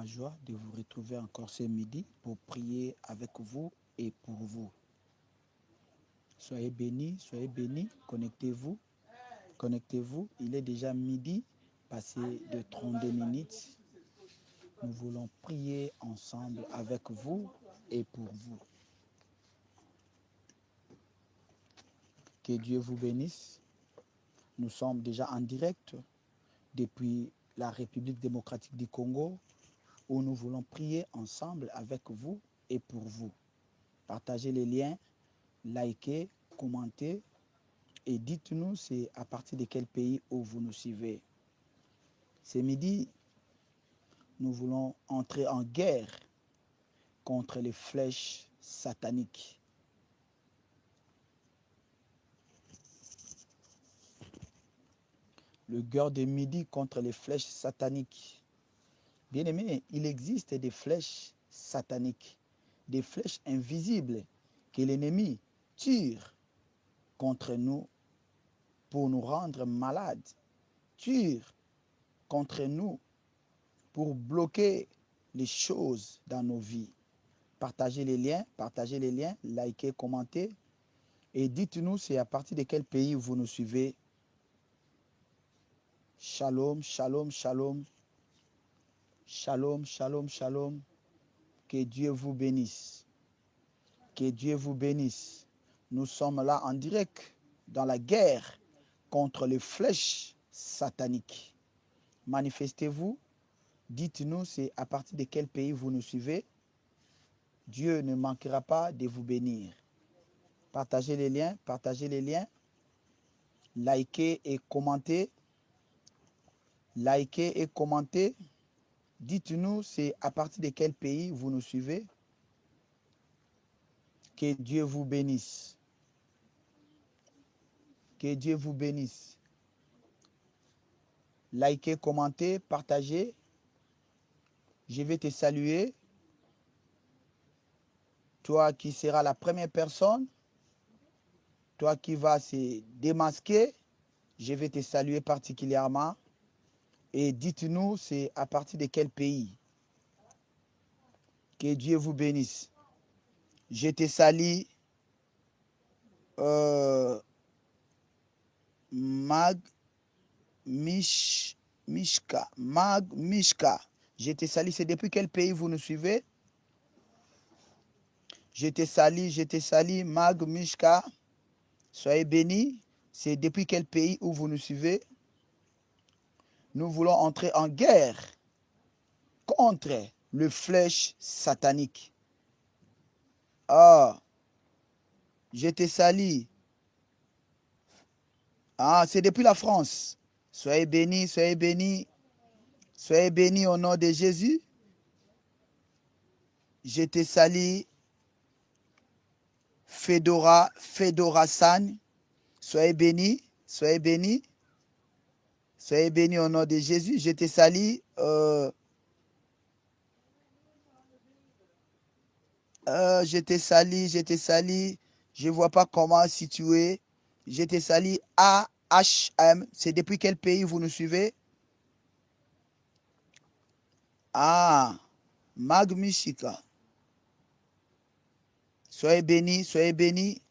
Joie de vous retrouver encore ce midi pour prier avec vous et pour vous. Soyez bénis, connectez-vous. Il est déjà midi, passé de 32 minutes. Nous voulons prier ensemble avec vous et pour vous. Que Dieu vous bénisse. Nous sommes déjà en direct depuis la République démocratique du Congo, où nous voulons prier ensemble avec vous et pour vous. Partagez les liens, likez, commentez et dites-nous c'est à partir de quel pays où vous nous suivez. Ce midi, nous voulons entrer en guerre contre les flèches sataniques. Le guerre de midi contre les flèches sataniques. Bien-aimés, il existe des flèches sataniques, des flèches invisibles que l'ennemi tire contre nous pour nous rendre malades, tire contre nous pour bloquer les choses dans nos vies. Partagez les liens, likez, commentez et dites-nous c'est à partir de quel pays vous nous suivez. Shalom, shalom, shalom. Shalom, shalom, shalom. Que Dieu vous bénisse. Que Dieu vous bénisse. Nous sommes là en direct dans la guerre contre les flèches sataniques. Manifestez-vous. Dites-nous c'est à partir de quel pays vous nous suivez. Dieu ne manquera pas de vous bénir. Partagez les liens. Likez et commentez. Dites-nous c'est à partir de quel pays vous nous suivez. Que Dieu vous bénisse. Que Dieu vous bénisse. Likez, commentez, partagez. Je vais te saluer. Toi qui seras la première personne, toi qui vas se démasquer, je vais te saluer particulièrement. Et dites-nous, c'est à partir de quel pays. Que Dieu vous bénisse. Je te salue, Mishka. Je te salue, c'est depuis quel pays vous nous suivez? Je te salue, Mag Mishka. Soyez bénis. C'est depuis quel pays où vous nous suivez? Nous voulons entrer en guerre contre le flèche satanique. Ah, je te salue. Ah, c'est depuis la France. Soyez bénis, soyez bénis. Soyez bénis au nom de Jésus. Je te salue. Fedora San. Soyez bénis, soyez bénis. Soyez bénis au nom de Jésus. Je te salue. Je te salue. Je ne vois pas comment situer. Je te salue. AHM. C'est depuis quel pays vous nous suivez? Ah, Magmishika. Soyez bénis, soyez bénis.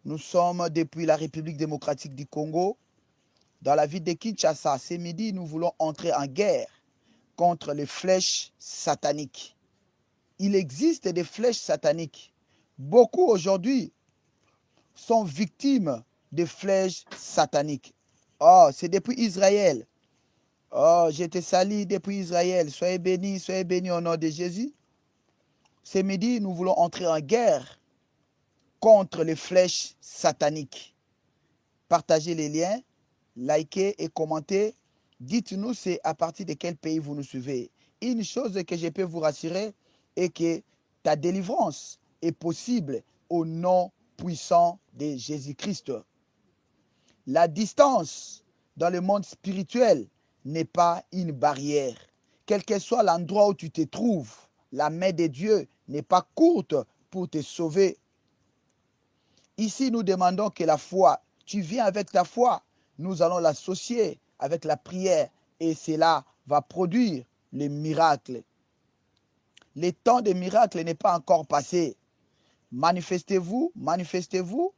Nous sommes depuis la République démocratique du Congo. Dans la ville de Kinshasa, ce midi, nous voulons entrer en guerre contre les flèches sataniques. Il existe des flèches sataniques. Beaucoup aujourd'hui sont victimes de flèches sataniques. Oh, c'est depuis Israël. Oh, je te salue depuis Israël. Soyez bénis au nom de Jésus. Ce midi, nous voulons entrer en guerre contre les flèches sataniques. Partagez les liens, likez et commentez. Dites-nous c'est à partir de quel pays vous nous suivez. Une chose que je peux vous rassurer est que ta délivrance est possible au nom puissant de Jésus-Christ. La distance dans le monde spirituel n'est pas une barrière. Quel que soit l'endroit où tu te trouves, la main de Dieu n'est pas courte pour te sauver. Ici, nous demandons que la foi, tu viens avec ta foi, nous allons l'associer avec la prière et cela va produire les miracles. Le temps des miracles n'est pas encore passé. Manifestez-vous, manifestez-vous.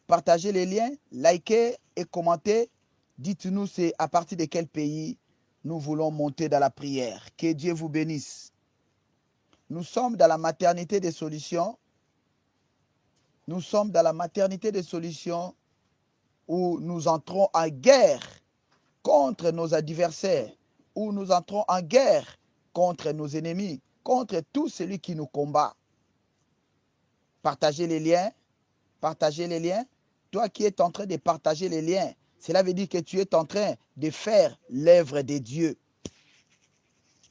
Partagez les liens, likez et commentez. Dites-nous c'est à partir de quel pays nous voulons monter dans la prière. Que Dieu vous bénisse. Nous sommes dans la maternité des solutions. Nous sommes dans la maternité des solutions où nous entrons en guerre contre nos adversaires, où nous entrons en guerre contre nos ennemis, contre tout celui qui nous combat. Partagez les liens, partagez les liens. Toi qui es en train de partager les liens, cela veut dire que tu es en train de faire l'œuvre de Dieu.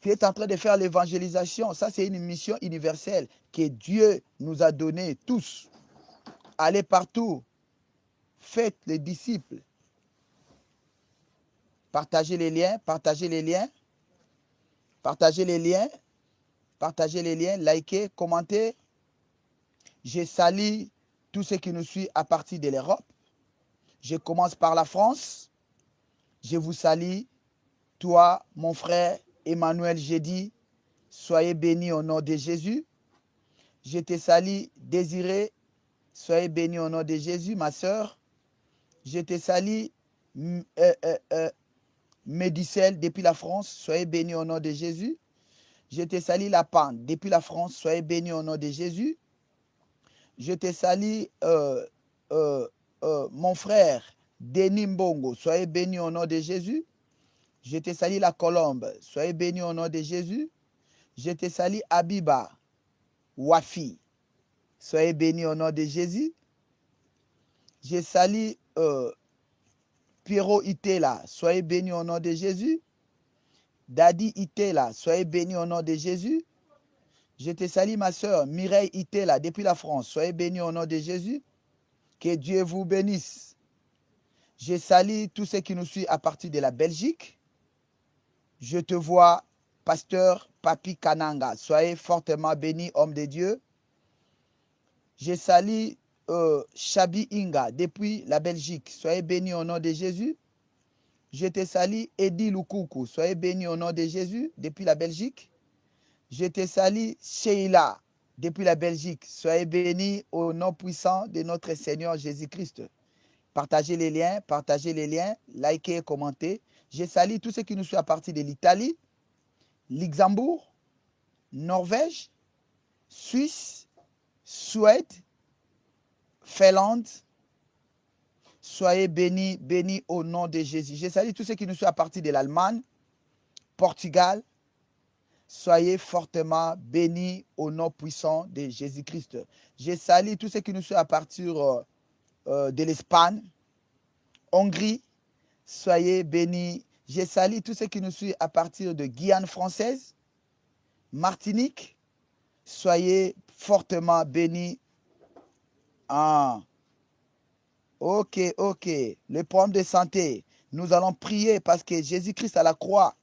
Tu es en train de faire l'évangélisation. Ça, c'est une mission universelle que Dieu nous a donnée tous. Allez partout. Faites les disciples. Partagez les liens, partagez les liens. Partagez les liens. Partagez les liens, likez, commentez. Je salue tous ceux qui nous suivent à partir de l'Europe. Je commence par la France. Je vous salue. Toi, mon frère Emmanuel Jédi, soyez béni au nom de Jésus. Je te salue, Désiré. Soyez béni au nom de Jésus, ma soeur. Je te salue, Médicel, depuis la France. Soyez béni au nom de Jésus. Je te salue, Lapin, depuis la France. Soyez béni au nom de Jésus. Je te salue, mon frère Denis Mbongo. Soyez béni au nom de Jésus. Je te salue, la Colombe. Soyez béni au nom de Jésus. Je te salue, Abiba Wafi. Soyez béni au nom de Jésus. Je salue Pierrot Itela. Soyez béni au nom de Jésus. Dadi Itela. Soyez béni au nom de Jésus. Je te salue, ma soeur Mireille Itela, depuis la France. Soyez béni au nom de Jésus. Que Dieu vous bénisse. Je salue tous ceux qui nous suivent à partir de la Belgique. Je te vois, pasteur Papi Kananga. Soyez fortement béni, homme de Dieu. Je salue Chabi Inga depuis la Belgique. Soyez béni au nom de Jésus. Je te salue Edi Lukuku. Soyez béni au nom de Jésus depuis la Belgique. Je te salue Sheila depuis la Belgique. Soyez béni au nom puissant de notre Seigneur Jésus-Christ. Partagez les liens, likez et commentez. Je salue tous ceux qui nous suivent à partir de l'Italie, Luxembourg, Norvège, Suisse, Suède, Finlande. Soyez bénis, bénis au nom de Jésus. Je salue tous ceux qui nous suivent à partir de l'Allemagne, Portugal. Soyez fortement bénis au nom puissant de Jésus-Christ. Je salue tous ceux qui nous suivent à partir de l'Espagne, Hongrie. Soyez bénis. Je salue tous ceux qui nous suivent à partir de Guyane française, Martinique. Soyez fortement bénis. Ah. Ok. Le problème de santé. Nous allons prier parce que Jésus-Christ à la croix,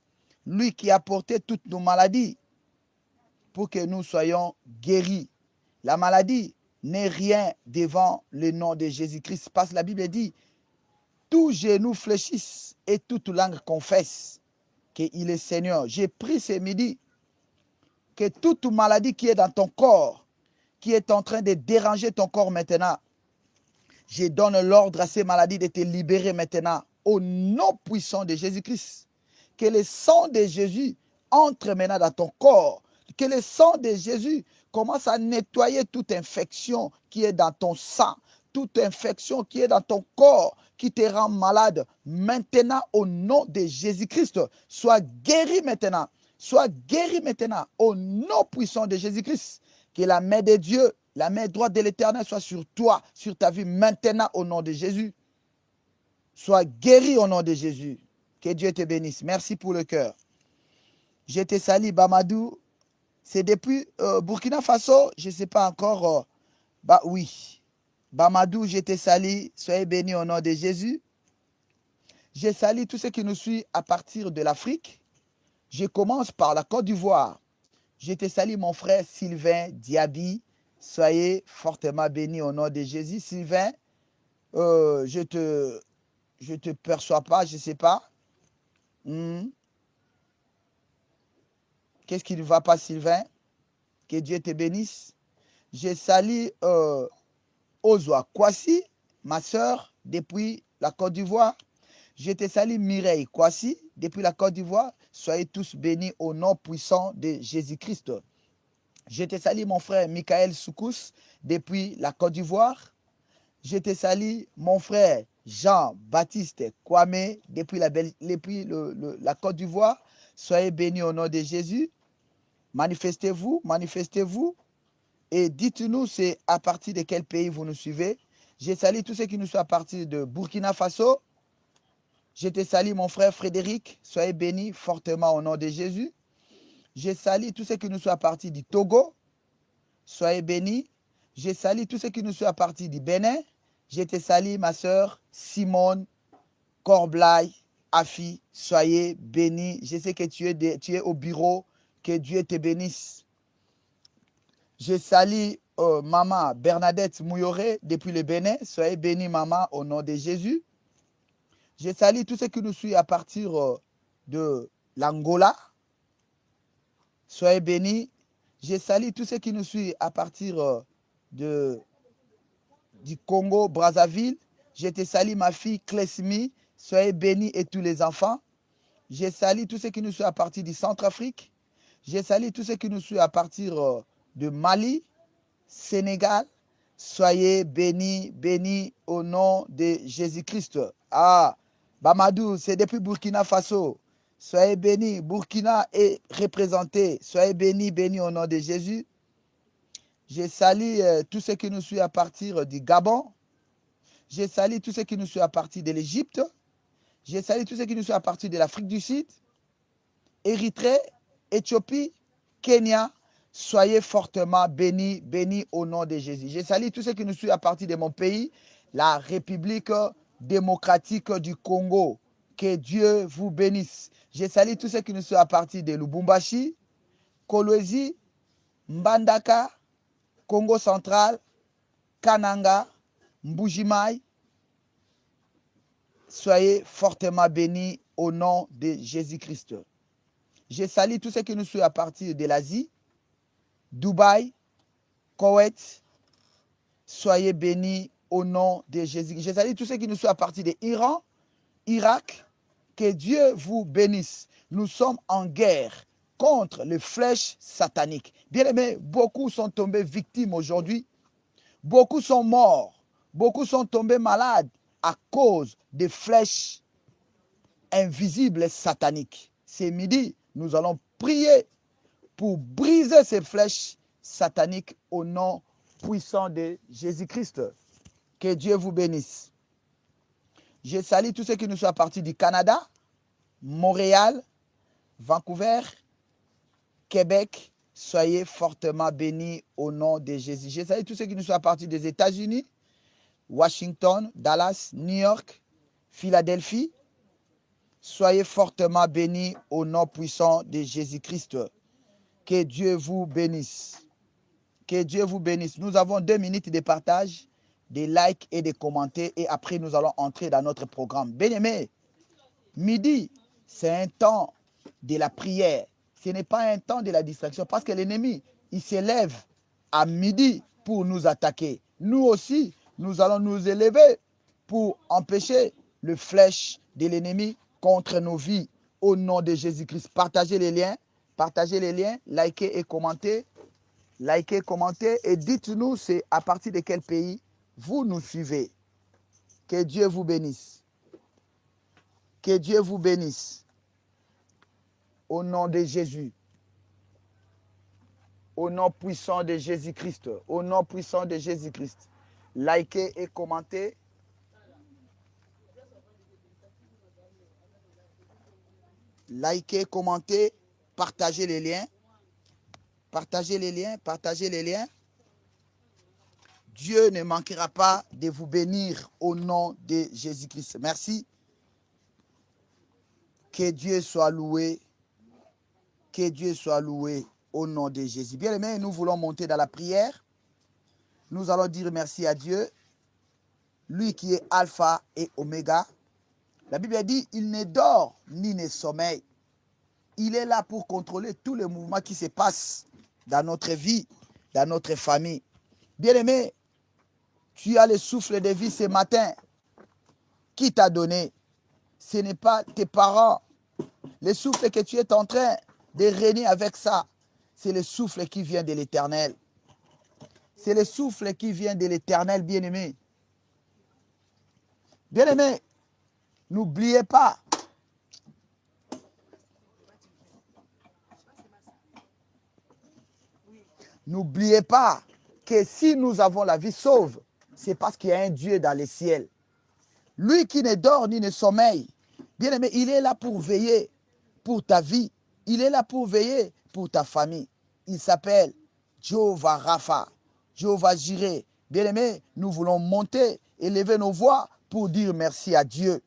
lui qui a porté toutes nos maladies, pour que nous soyons guéris. La maladie n'est rien devant le nom de Jésus-Christ. Parce que la Bible dit, tout genou fléchisse et toute langue confesse qu'il est Seigneur. J'ai pris ce midi que toute maladie qui est dans ton corps, qui est en train de déranger ton corps maintenant, je donne l'ordre à ces maladies de te libérer maintenant au nom puissant de Jésus-Christ. Que le sang de Jésus entre maintenant dans ton corps. Que le sang de Jésus commence à nettoyer toute infection qui est dans ton sang, toute infection qui est dans ton corps, qui te rend malade. Maintenant, au nom de Jésus-Christ, sois guéri maintenant. Sois guéri maintenant au nom puissant de Jésus-Christ. Que la main de Dieu, la main droite de l'Éternel soit sur toi, sur ta vie maintenant au nom de Jésus. Sois guéri au nom de Jésus. Que Dieu te bénisse. Merci pour le cœur. Je te salue, Bamadou. C'est depuis Burkina Faso, je ne sais pas encore. Oui. Bamadou, je te salue. Soyez bénis au nom de Jésus. Je salue tous ceux qui nous suivent à partir de l'Afrique. Je commence par la Côte d'Ivoire. Je te salue, mon frère Sylvain Diaby. Soyez fortement bénis au nom de Jésus. Sylvain, je te perçois pas, je ne sais pas. Qu'est-ce qui ne va pas, Sylvain? Que Dieu te bénisse. Je salue Ozwa Kwasi, ma soeur, depuis la Côte d'Ivoire. Je te salue Mireille Kwasi, depuis la Côte d'Ivoire. Soyez tous bénis au nom puissant de Jésus-Christ. Je te salue mon frère Michael Soukous, depuis la Côte d'Ivoire. Je te salue mon frère Jean-Baptiste Kwame, depuis la Côte d'Ivoire. Soyez bénis au nom de Jésus. Manifestez-vous, manifestez-vous. Et dites-nous, c'est à partir de quel pays vous nous suivez. Je salue tous ceux qui nous sont à partir de Burkina Faso. Je te salue mon frère Frédéric. Soyez bénis fortement au nom de Jésus. Je salue tous ceux qui nous sont à partir du Togo. Soyez bénis. Je salue tous ceux qui nous sont à partir du Bénin. Je te salue ma soeur Simone Corblay Afi. Soyez bénis. Je sais que tu es au bureau. Que Dieu te bénisse. Je salue maman Bernadette Mouyoré depuis le Bénin. Soyez bénis maman au nom de Jésus. Je salue tous ceux qui nous suivent à partir de l'Angola. Soyez bénis. Je salue tous ceux qui nous suivent à partir du Congo, Brazzaville. Je te salue ma fille Klesmi. Soyez bénis et tous les enfants. Je salue tous ceux qui nous suivent à partir du Centrafrique. Je salue tous ceux qui nous suivent à partir de Mali, Sénégal. Soyez bénis, bénis au nom de Jésus-Christ. Ah, Bamadou, c'est depuis Burkina Faso. Soyez bénis. Burkina est représenté. Soyez bénis, bénis au nom de Jésus. Je salue tous ceux qui nous suivent à partir du Gabon. Je salue tous ceux qui nous suivent à partir de l'Égypte. Je salue tous ceux qui nous suivent à partir de l'Afrique du Sud, Érythrée, Éthiopie, Kenya. Soyez fortement bénis, bénis au nom de Jésus. Je salue tous ceux qui nous suivent à partir de mon pays, la République démocratique du Congo. Que Dieu vous bénisse. Je salue tous ceux qui nous suivent à partir de Lubumbashi, Kolwezi, Mbandaka, Congo central, Kananga, Mbujimai. Soyez fortement bénis au nom de Jésus-Christ. Je salue tous ceux qui nous suivent à partir de l'Asie, Dubaï, Koweït. Soyez bénis au nom de Jésus. Je salue tous ceux qui nous suivent à partir de l'Iran, Irak. Que Dieu vous bénisse. Nous sommes en guerre contre les flèches sataniques. Bien-aimés, beaucoup sont tombés victimes aujourd'hui. Beaucoup sont morts. Beaucoup sont tombés malades à cause des flèches invisibles sataniques. C'est midi, nous allons prier pour briser ces flèches sataniques au nom puissant de Jésus-Christ. Que Dieu vous bénisse. Je salue tous ceux qui nous sont à partir du Canada, Montréal, Vancouver, Québec. Soyez fortement bénis au nom de Jésus. Je salue tous ceux qui nous sont à partir des États-Unis, Washington, Dallas, New York, Philadelphie. Soyez fortement bénis au nom puissant de Jésus-Christ. Que Dieu vous bénisse. Que Dieu vous bénisse. Nous avons 2 minutes de partage, des likes et des commentaires. Et après, nous allons entrer dans notre programme. Bien-aimés, midi, c'est un temps de la prière. Ce n'est pas un temps de la distraction. Parce que l'ennemi, il s'élève à midi pour nous attaquer. Nous aussi, nous allons nous élever pour empêcher le flèche de l'ennemi contre nos vies. Au nom de Jésus-Christ, partagez les liens, likez et commentez. Likez, commentez et dites-nous c'est à partir de quel pays vous nous suivez. Que Dieu vous bénisse. Que Dieu vous bénisse. Au nom de Jésus. Au nom puissant de Jésus-Christ. Au nom puissant de Jésus-Christ. Likez et commentez. Likez, commentez, partagez les liens. Partagez les liens, partagez les liens. Dieu ne manquera pas de vous bénir au nom de Jésus-Christ. Merci. Que Dieu soit loué. Que Dieu soit loué au nom de Jésus. Bien aimés, nous voulons monter dans la prière. Nous allons dire merci à Dieu. Lui qui est Alpha et Oméga. La Bible dit, il ne dort ni ne sommeille. Il est là pour contrôler tous les mouvements qui se passent dans notre vie, dans notre famille. Bien-aimé, tu as le souffle de vie ce matin. Qui t'a donné? Ce n'est pas tes parents. Le souffle que tu es en train de régner avec ça, c'est le souffle qui vient de l'Éternel. C'est le souffle qui vient de l'Éternel, bien-aimé. Bien-aimé, n'oubliez pas. N'oubliez pas que si nous avons la vie sauve, c'est parce qu'il y a un Dieu dans les ciels. Lui qui ne dort ni ne sommeille. Bien-aimé, il est là pour veiller pour ta vie. Il est là pour veiller pour ta famille. Il s'appelle Jéhovah Rapha, Jéhovah Jireh. Bien-aimé, nous voulons monter, élever nos voix pour dire merci à Dieu.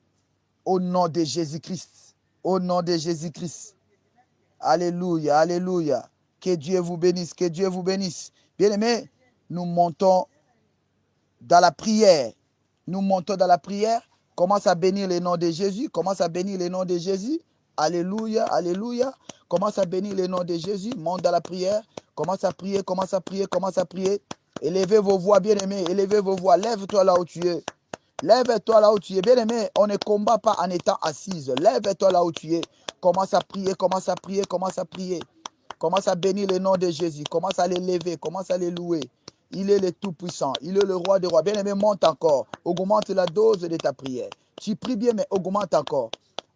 Au nom de Jésus-Christ. Au nom de Jésus-Christ. Alléluia, alléluia. Que Dieu vous bénisse, que Dieu vous bénisse. Bien-aimé, nous montons dans la prière. Nous montons dans la prière. Commence à bénir le nom de Jésus. Commence à bénir le nom de Jésus. Alléluia, alléluia. Commence à bénir le nom de Jésus. Monte dans la prière. Commence à prier, commence à prier, commence à prier. Élevez vos voix, bien-aimés. Élevez vos voix. Lève-toi là où tu es. Lève-toi là où tu es. Bien-aimé, on ne combat pas en étant assise. Lève-toi là où tu es. Commence à prier, commence à prier, commence à prier. Commence à bénir le nom de Jésus. Commence à l'élever, commence à les louer. Il est le Tout-Puissant. Il est le Roi des Rois. Bien-aimé, monte encore. Augmente la dose de ta prière. Tu pries bien, mais augmente encore.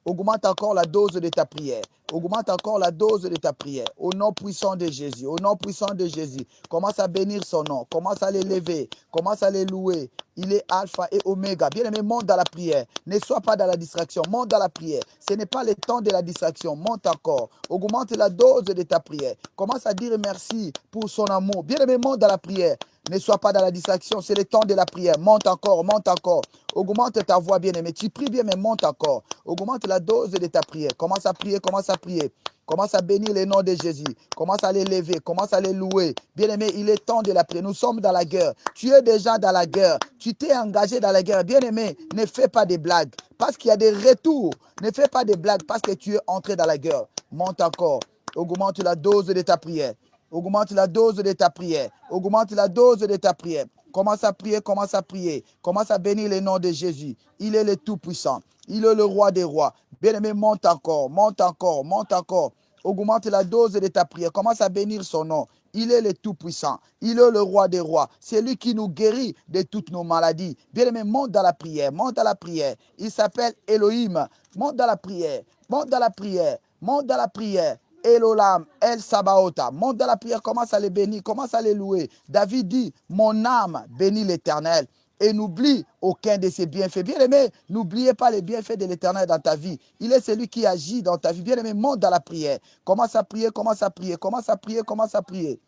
Augmente encore la dose de ta prière. Augmente encore la dose de ta prière. Au nom puissant de Jésus. Au nom puissant de Jésus. Commence à bénir son nom. Commence à l'élever. Commence à les louer. Il est alpha et oméga. Bien-aimé, monte dans la prière. Ne sois pas dans la distraction. Monte dans la prière. Ce n'est pas le temps de la distraction. Monte encore. Augmente la dose de ta prière. Commence à dire merci pour son amour. Bien-aimé, monte dans la prière. Ne sois pas dans la distraction. C'est le temps de la prière. Monte encore, monte encore. Augmente ta voix, bien-aimé. Tu pries bien, mais monte encore. Augmente la dose de ta prière. Commence à prier, commence à prier. Commence à bénir le nom de Jésus. Commence à l'élever, commence à les louer. Bien-aimé, il est temps de la prière. Nous sommes dans la guerre. Tu es déjà dans la guerre. Tu t'es engagé dans la guerre. Bien-aimé, ne fais pas des blagues. Parce qu'il y a des retours. Ne fais pas des blagues parce que tu es entré dans la guerre. Monte encore. Augmente la dose de ta prière. Augmente la dose de ta prière. Augmente la dose de ta prière. Commence à prier, commence à prier. Commence à bénir le nom de Jésus. Il est le Tout-Puissant. Il est le Roi des Rois. Bien-aimé, monte encore, monte encore, monte encore. Augmente la dose de ta prière. Commence à bénir son nom. Il est le Tout-Puissant. Il est le Roi des Rois. C'est lui qui nous guérit de toutes nos maladies. Bien-aimé, monte dans la prière. Monte dans la prière. Il s'appelle Elohim. Monte dans la prière. Monte dans la prière. Monte dans la prière. Elolam, El Sabaota. Monte dans la prière, commence à les bénir, commence à les louer. David dit, mon âme bénit l'Éternel et n'oublie aucun de ses bienfaits. Bien-aimé, n'oubliez pas les bienfaits de l'Éternel dans ta vie. Il est celui qui agit dans ta vie. Bien-aimé, monte dans la prière. Commence à prier, commence à prier, commence à prier, commence à prier.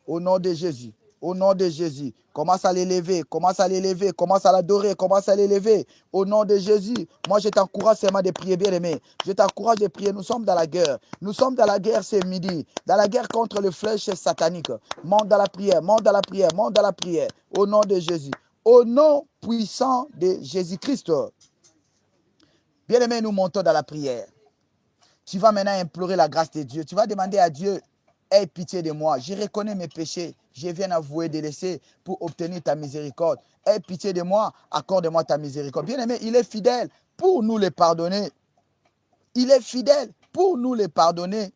Au nom de Jésus. Au nom de Jésus, commence à l'élever, commence à l'élever, commence à l'adorer, commence à l'élever. Au nom de Jésus, moi je t'encourage seulement de prier, bien-aimé. Je t'encourage de prier. Nous sommes dans la guerre. Nous sommes dans la guerre ce midi. Dans la guerre contre les flèches sataniques. Monte dans la prière, monte dans la prière, monte dans la prière. Au nom de Jésus. Au nom puissant de Jésus-Christ. Bien-aimé, nous montons dans la prière. Tu vas maintenant implorer la grâce de Dieu. Tu vas demander à Dieu, aie pitié de moi. Je reconnais mes péchés. Je viens avouer, délaisser pour obtenir ta miséricorde. Aie pitié de moi. Accorde-moi ta miséricorde. Bien-aimé, il est fidèle pour nous les pardonner. Il est fidèle pour nous les pardonner.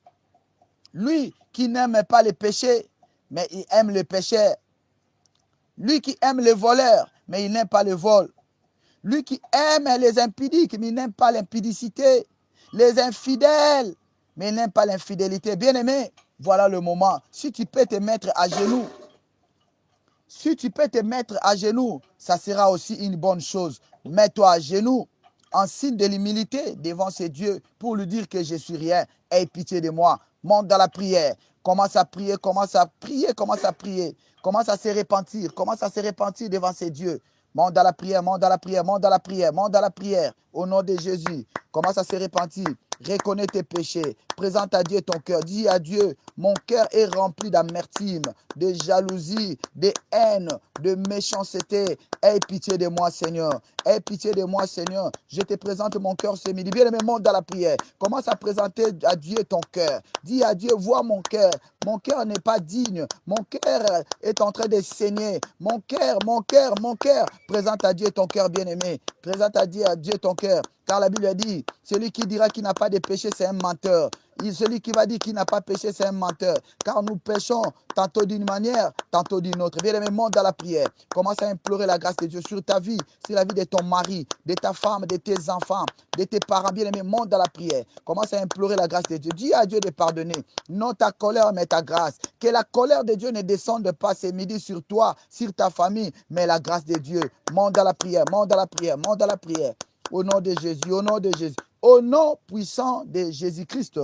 Lui qui n'aime pas les péchés, mais il aime les pécheurs. Lui qui aime les voleurs, mais il n'aime pas le vol. Lui qui aime les impudiques, mais il n'aime pas l'impudicité. Les infidèles, mais il n'aime pas l'infidélité. Bien-aimé, voilà le moment. Si tu peux te mettre à genoux, si tu peux te mettre à genoux, ça sera aussi une bonne chose. Mets-toi à genoux en signe de l'humilité devant ce Dieu pour lui dire que je suis rien. Aie pitié de moi. Monte dans la prière. Commence à prier, commence à prier, commence à prier. Commence à se repentir, commence à se repentir devant ce Dieu. Monte dans la prière, monte dans la prière, monte dans la prière, monte dans la prière. Au nom de Jésus, commence à se repentir. reconnais tes péchés. Présente à Dieu ton cœur. Dis à Dieu, mon cœur est rempli d'amertume, de jalousie, de haine, de méchanceté. Aie pitié de moi, Seigneur. Aie pitié de moi, Seigneur. Je te présente mon cœur ce midi. Bien-aimé, monte dans la prière. Commence à présenter à Dieu ton cœur. Dis à Dieu, vois mon cœur. Mon cœur n'est pas digne. Mon cœur est en train de saigner. Mon cœur, mon cœur, mon cœur. Présente à Dieu ton cœur, bien-aimé. Présente à Dieu ton cœur. Car la Bible a dit, celui qui dira qu'il n'a pas de péché, c'est un menteur. Celui qui va dire qu'il n'a pas péché, c'est un menteur. Car nous péchons tantôt d'une manière, tantôt d'une autre. Bien-aimé, monte dans la prière. Commence à implorer la grâce de Dieu sur ta vie, sur la vie de ton mari, de ta femme, de tes enfants, de tes parents. Bien-aimé, monte dans la prière. Commence à implorer la grâce de Dieu. Dis à Dieu de pardonner. Non ta colère, mais ta grâce. Que la colère de Dieu ne descende pas ce midi sur toi, sur ta famille, mais la grâce de Dieu. Monte dans la prière, monte dans la prière, monte dans la prière. Au nom de Jésus, au nom de Jésus. Au nom puissant de Jésus-Christ.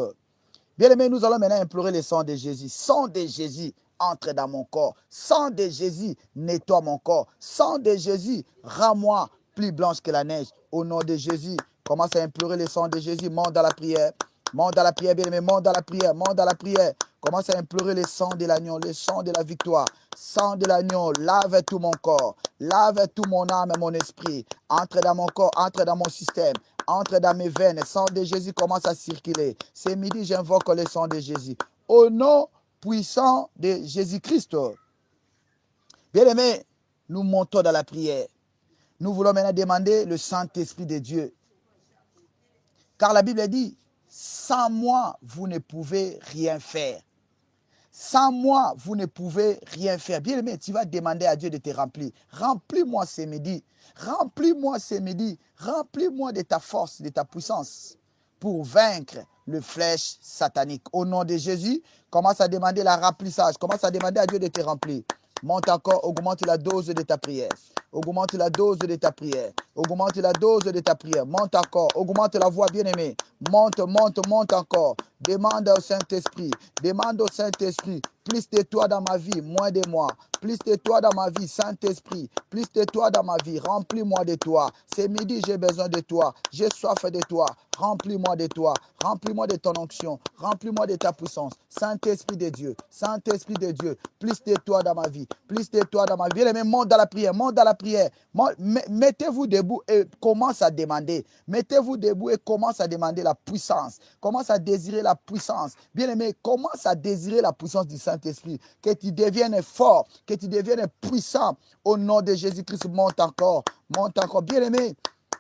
Bien-aimés, nous allons maintenant implorer le sang de Jésus. Sang de Jésus, entre dans mon corps. Sang de Jésus, nettoie mon corps. Sang de Jésus, rends-moi plus blanche que la neige. Au nom de Jésus, commence à implorer le sang de Jésus. Monte dans la prière. Monte dans la prière, bien-aimé. Monte dans la prière. Monte dans la prière. Commence à implorer le sang de l'agneau, le sang de la victoire. Sang de l'agneau, lave tout mon corps. Lave tout mon âme et mon esprit. Entre dans mon corps, entre dans mon système. Entre dans mes veines. Le sang de Jésus commence à circuler. Ce midi, j'invoque le sang de Jésus. Au nom puissant de Jésus-Christ. Bien-aimés, nous montons dans la prière. Nous voulons maintenant demander le Saint-Esprit de Dieu. Car la Bible dit, sans moi, vous ne pouvez rien faire. Sans moi, vous ne pouvez rien faire. Bien-aimé, tu vas demander à Dieu de te remplir. Remplis-moi ce midi. Remplis-moi ce midi. Remplis-moi de ta force, de ta puissance pour vaincre le flèche satanique. Au nom de Jésus, commence à demander la remplissage. Commence à demander à Dieu de te remplir. Monte encore, augmente la dose de ta prière. Augmente la dose de ta prière. Augmente la dose de ta prière. Monte encore, augmente la voix, bien-aimé. Monte, monte, monte encore. Demande au Saint-Esprit. Demande au Saint-Esprit. Plus de toi dans ma vie, moins de moi. Plus de toi dans ma vie, Saint-Esprit. Plus de toi dans ma vie, remplis-moi de toi. Ce midi, j'ai besoin de toi. J'ai soif de toi. Remplis-moi de toi. Remplis-moi de ton onction. Remplis-moi de ta puissance. Saint-Esprit de Dieu. Saint-Esprit de Dieu. Plus de toi dans ma vie. Plus de toi dans ma vie. Bien-aimé, monte dans la prière. Monte dans la prière. Mettez-vous debout et commence à demander. Mettez-vous debout et commence à demander la puissance. Commence à désirer la puissance. Bien-aimé, commence à désirer la puissance du Saint-Esprit. Que tu deviennes fort. Que tu deviennes puissant. Au nom de Jésus-Christ, monte encore. Monte encore. Bien-aimé,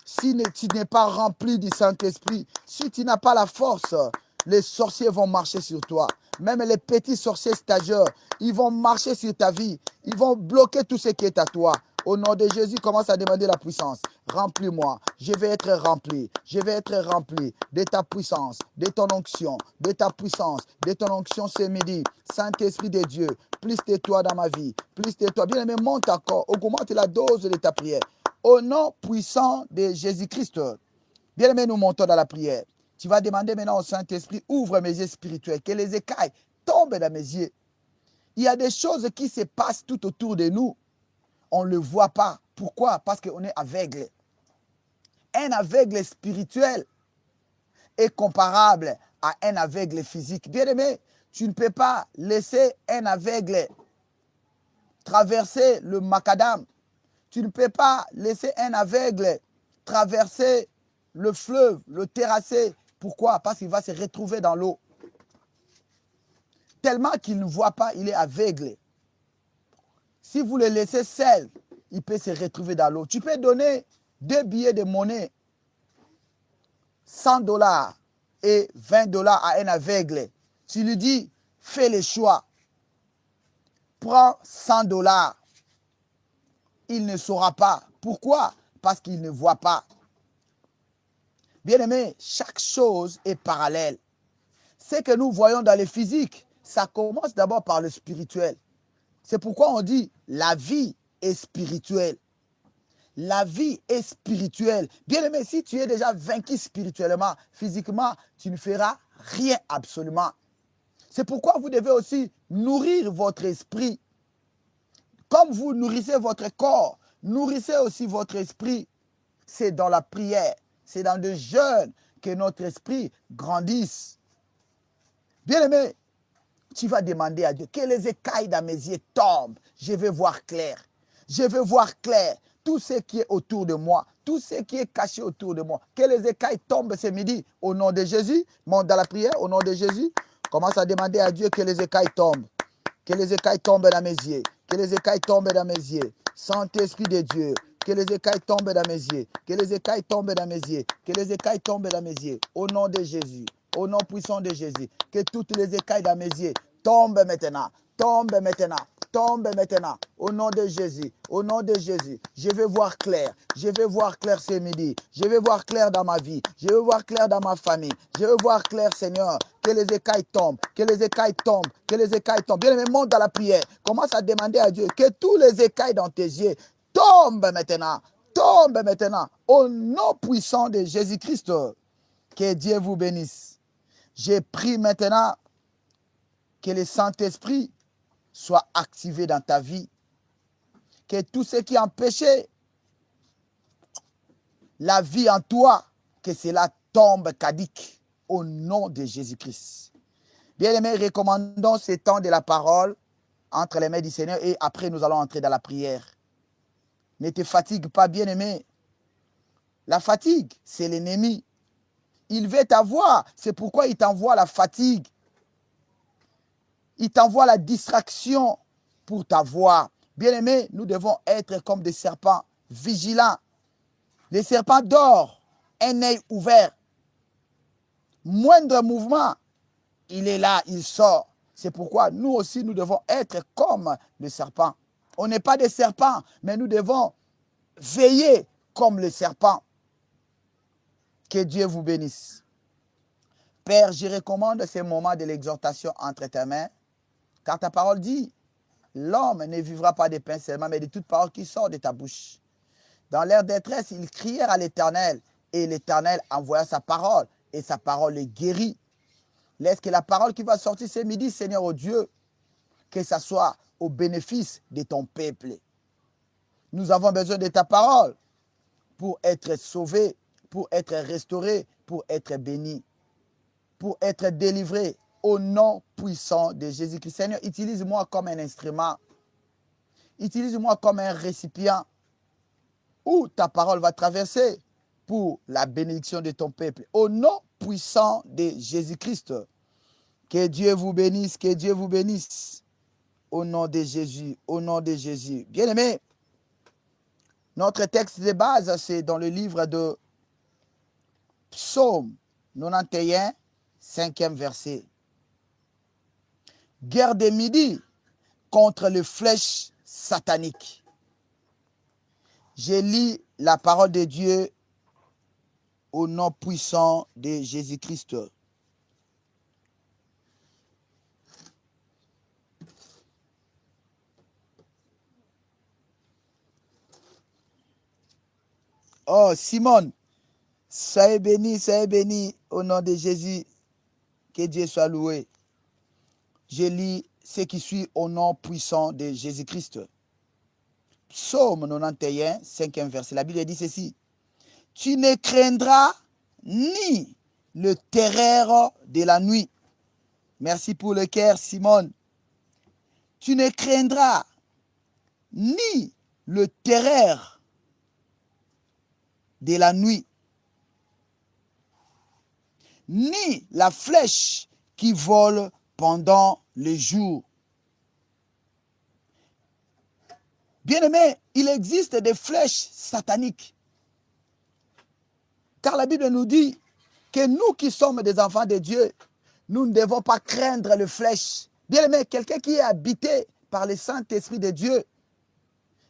si tu n'es pas rempli du Saint-Esprit, si tu n'as pas la force, les sorciers vont marcher sur toi. Même les petits sorciers stagiaires, ils vont marcher sur ta vie. Ils vont bloquer tout ce qui est à toi. Au nom de Jésus, commence à demander la puissance. Remplis-moi. Je vais être rempli. Je vais être rempli de ta puissance, de ton onction, de ta puissance, de ton onction ce midi. Saint-Esprit de Dieu, plus de toi dans ma vie. Plus de toi. Bien-aimé, monte encore. Augmente la dose de ta prière. Au nom puissant de Jésus-Christ. Bien-aimé, nous montons dans la prière. Tu vas demander maintenant au Saint-Esprit, ouvre mes yeux spirituels, que les écailles tombent dans mes yeux. Il y a des choses qui se passent tout autour de nous. On ne le voit pas. Pourquoi? Parce qu'on est aveugle. Un aveugle spirituel est comparable à un aveugle physique. Bien-aimé, tu ne peux pas laisser un aveugle traverser le macadam. Tu ne peux pas laisser un aveugle traverser le fleuve, le terrasser. Pourquoi? Parce qu'il va se retrouver dans l'eau. Tellement qu'il ne voit pas, il est aveugle. Si vous le laissez seul, il peut se retrouver dans l'eau. Tu peux donner 2 billets de monnaie, $100 et $20 à un aveugle. Tu lui dis, fais le choix. Prends $100. Il ne saura pas. Pourquoi? Parce qu'il ne voit pas. Bien-aimé, chaque chose est parallèle. Ce que nous voyons dans le physique, ça commence d'abord par le spirituel. C'est pourquoi on dit la vie est spirituelle. La vie est spirituelle. Bien-aimé, si tu es déjà vaincu spirituellement, physiquement, tu ne feras rien absolument. C'est pourquoi vous devez aussi nourrir votre esprit. Comme vous nourrissez votre corps, nourrissez aussi votre esprit. C'est dans la prière, c'est dans le jeûne que notre esprit grandisse. Bien-aimé, tu vas demander à Dieu que les écailles dans mes yeux tombent. Je veux voir clair. Je veux voir clair. Tout ce qui est autour de moi, tout ce qui est caché autour de moi, que les écailles tombent ce midi au nom de Jésus. Monte dans la prière au nom de Jésus. Commence à demander à Dieu que les écailles tombent. Que les écailles tombent dans mes yeux. Que les écailles tombent dans mes yeux. Saint-Esprit de Dieu. Que les écailles tombent dans mes yeux. Que les écailles tombent dans mes yeux. Que les écailles tombent dans mes yeux. Au nom de Jésus. Au nom puissant de Jésus. Que toutes les écailles dans mes yeux tombent maintenant. Tombent maintenant. Tombent maintenant. Au nom de Jésus. Au nom de Jésus. Je veux voir clair. Je veux voir clair ce midi. Je veux voir clair dans ma vie. Je veux voir clair dans ma famille. Je veux voir clair, Seigneur. Que les écailles tombent. Que les écailles tombent. Que les écailles tombent. Bien aimé, monte dans la prière. Commence à demander à Dieu que tous les écailles dans tes yeux tombent maintenant. Tombent maintenant. Au nom puissant de Jésus-Christ. Que Dieu vous bénisse. J'ai pris maintenant que le Saint-Esprit soit activé dans ta vie. Que tout ce qui empêchait la vie en toi, que cela tombe caduque au nom de Jésus-Christ. Bien-aimés, recommandons ce temps de la parole entre les mains du Seigneur et après nous allons entrer dans la prière. Ne te fatigue pas, bien-aimé. La fatigue, c'est l'ennemi. Il veut t'avoir, c'est pourquoi il t'envoie la fatigue. Il t'envoie la distraction pour t'avoir. Bien-aimés, nous devons être comme des serpents, vigilants. Les serpents dorment, un œil ouvert. Moindre mouvement, il est là, il sort. C'est pourquoi nous aussi, nous devons être comme le serpent. On n'est pas des serpents, mais nous devons veiller comme le serpent. Que Dieu vous bénisse. Père, je recommande ces moments de l'exhortation entre tes mains, car ta parole dit, l'homme ne vivra pas de pain seulement, mais de toute parole qui sort de ta bouche. Dans leur détresse, ils crièrent à l'Éternel, et l'Éternel envoya sa parole, et sa parole les guérit. Laisse que la parole qui va sortir ce midi, Seigneur, oh Dieu, que ça soit au bénéfice de ton peuple. Nous avons besoin de ta parole pour être sauvés, pour être restaurés, pour être bénis, pour être délivrés au nom puissant de Jésus-Christ. Seigneur, utilise-moi comme un instrument. Utilise-moi comme un récipient où ta parole va traverser pour la bénédiction de ton peuple. Au nom puissant de Jésus-Christ. Que Dieu vous bénisse, que Dieu vous bénisse. Au nom de Jésus, au nom de Jésus. Bien-aimés, notre texte de base, c'est dans le livre de Psaume 91, 5e verset. Guerre de midi contre les flèches sataniques. Je lis la parole de Dieu au nom puissant de Jésus-Christ. Oh, Simone, soyez béni au nom de Jésus. Que Dieu soit loué. Je lis ce qui suit au nom puissant de Jésus-Christ. Psaume 91, 5e verset. La Bible dit ceci. Tu ne craindras ni le terreur de la nuit. Merci pour le cœur, Simone. Tu ne craindras ni le terreur de la nuit, ni la flèche qui vole pendant le jour. Bien-aimés, il existe des flèches sataniques. Car la Bible nous dit que nous qui sommes des enfants de Dieu, nous ne devons pas craindre les flèches. Bien-aimés, quelqu'un qui est habité par le Saint-Esprit de Dieu,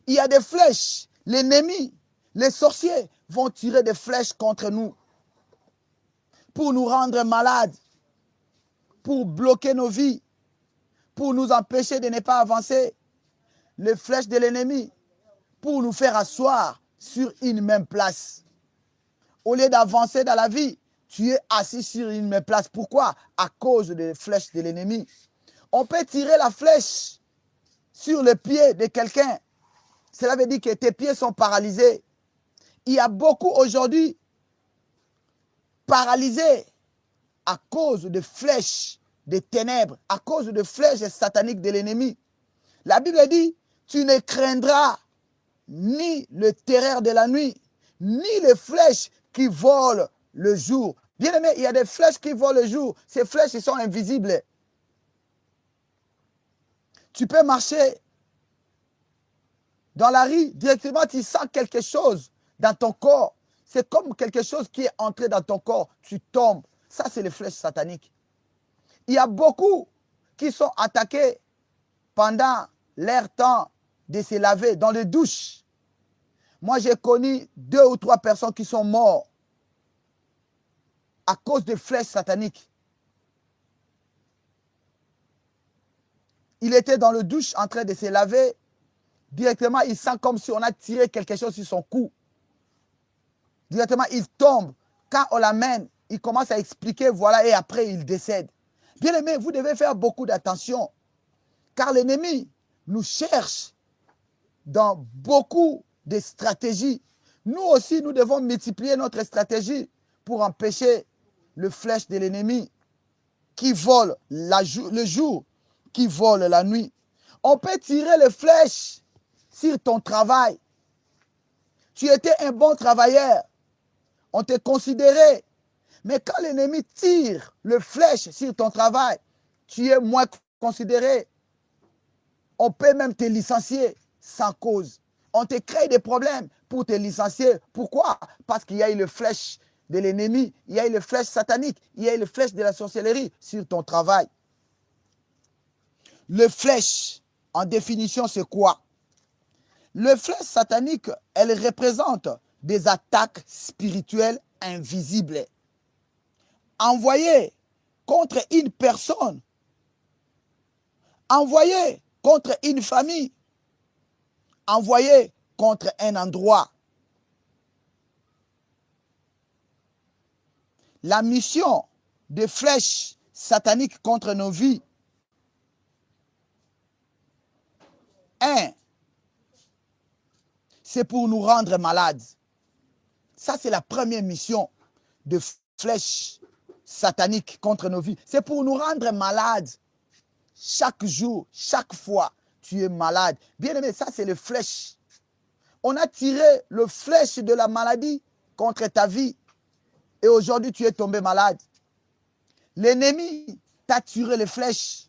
il y a des flèches. L'ennemi, les sorciers vont tirer des flèches contre nous pour nous rendre malades, pour bloquer nos vies, pour nous empêcher de ne pas avancer. Les flèches de l'ennemi pour nous faire asseoir sur une même place. Au lieu d'avancer dans la vie, tu es assis sur une même place. Pourquoi? À cause des flèches de l'ennemi. On peut tirer la flèche sur le pied de quelqu'un. Cela veut dire que tes pieds sont paralysés. Il y a beaucoup aujourd'hui paralysé à cause de flèches des ténèbres, à cause de flèches sataniques de l'ennemi. La Bible dit, tu ne craindras ni le terreur de la nuit, ni les flèches qui volent le jour. Bien aimé, il y a des flèches qui volent le jour. Ces flèches, ils sont invisibles. Tu peux marcher dans la rue, directement, tu sens quelque chose dans ton corps. C'est comme quelque chose qui est entré dans ton corps. Tu tombes. Ça, c'est les flèches sataniques. Il y a beaucoup qui sont attaqués pendant leur temps de se laver dans les douches. Moi, j'ai connu 2 ou 3 personnes qui sont mortes à cause des flèches sataniques. Il était dans le douche en train de se laver. Directement, il sent comme si on a tiré quelque chose sur son cou. Directement, il tombe. Quand on l'amène, il commence à expliquer, voilà, et après, il décède. Bien aimé, vous devez faire beaucoup d'attention. Car l'ennemi nous cherche dans beaucoup de stratégies. Nous aussi, nous devons multiplier notre stratégie pour empêcher le flèche de l'ennemi qui vole le jour, qui vole la nuit. On peut tirer les flèches sur ton travail. Tu étais un bon travailleur. On te considérait. Mais quand l'ennemi tire le flèche sur ton travail, tu es moins considéré. On peut même te licencier sans cause. On te crée des problèmes pour te licencier. Pourquoi? Parce qu'il y a eu le flèche de l'ennemi, il y a eu le flèche satanique, il y a eu le flèche de la sorcellerie sur ton travail. Le flèche, en définition, c'est quoi? Le flèche satanique, elle représente des attaques spirituelles invisibles, envoyées contre une personne, envoyées contre une famille, envoyées contre un endroit. La mission des flèches sataniques contre nos vies, 1, c'est pour nous rendre malades. Ça, c'est la première mission de flèches sataniques contre nos vies. C'est pour nous rendre malades. Chaque jour, chaque fois, tu es malade. Bien aimé, ça, c'est le flèche. On a tiré le flèche de la maladie contre ta vie. Et aujourd'hui, tu es tombé malade. L'ennemi t'a tiré les flèches.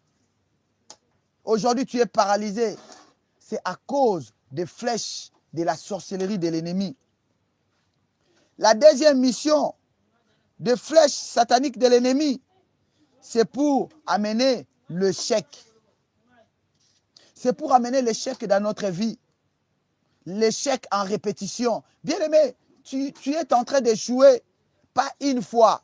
Aujourd'hui, tu es paralysé. C'est à cause des flèches de la sorcellerie de l'ennemi. La deuxième mission des flèches sataniques de l'ennemi, c'est pour amener l'échec. C'est pour amener l'échec dans notre vie. L'échec en répétition. Bien aimé, tu es en train d'échouer. Pas une fois,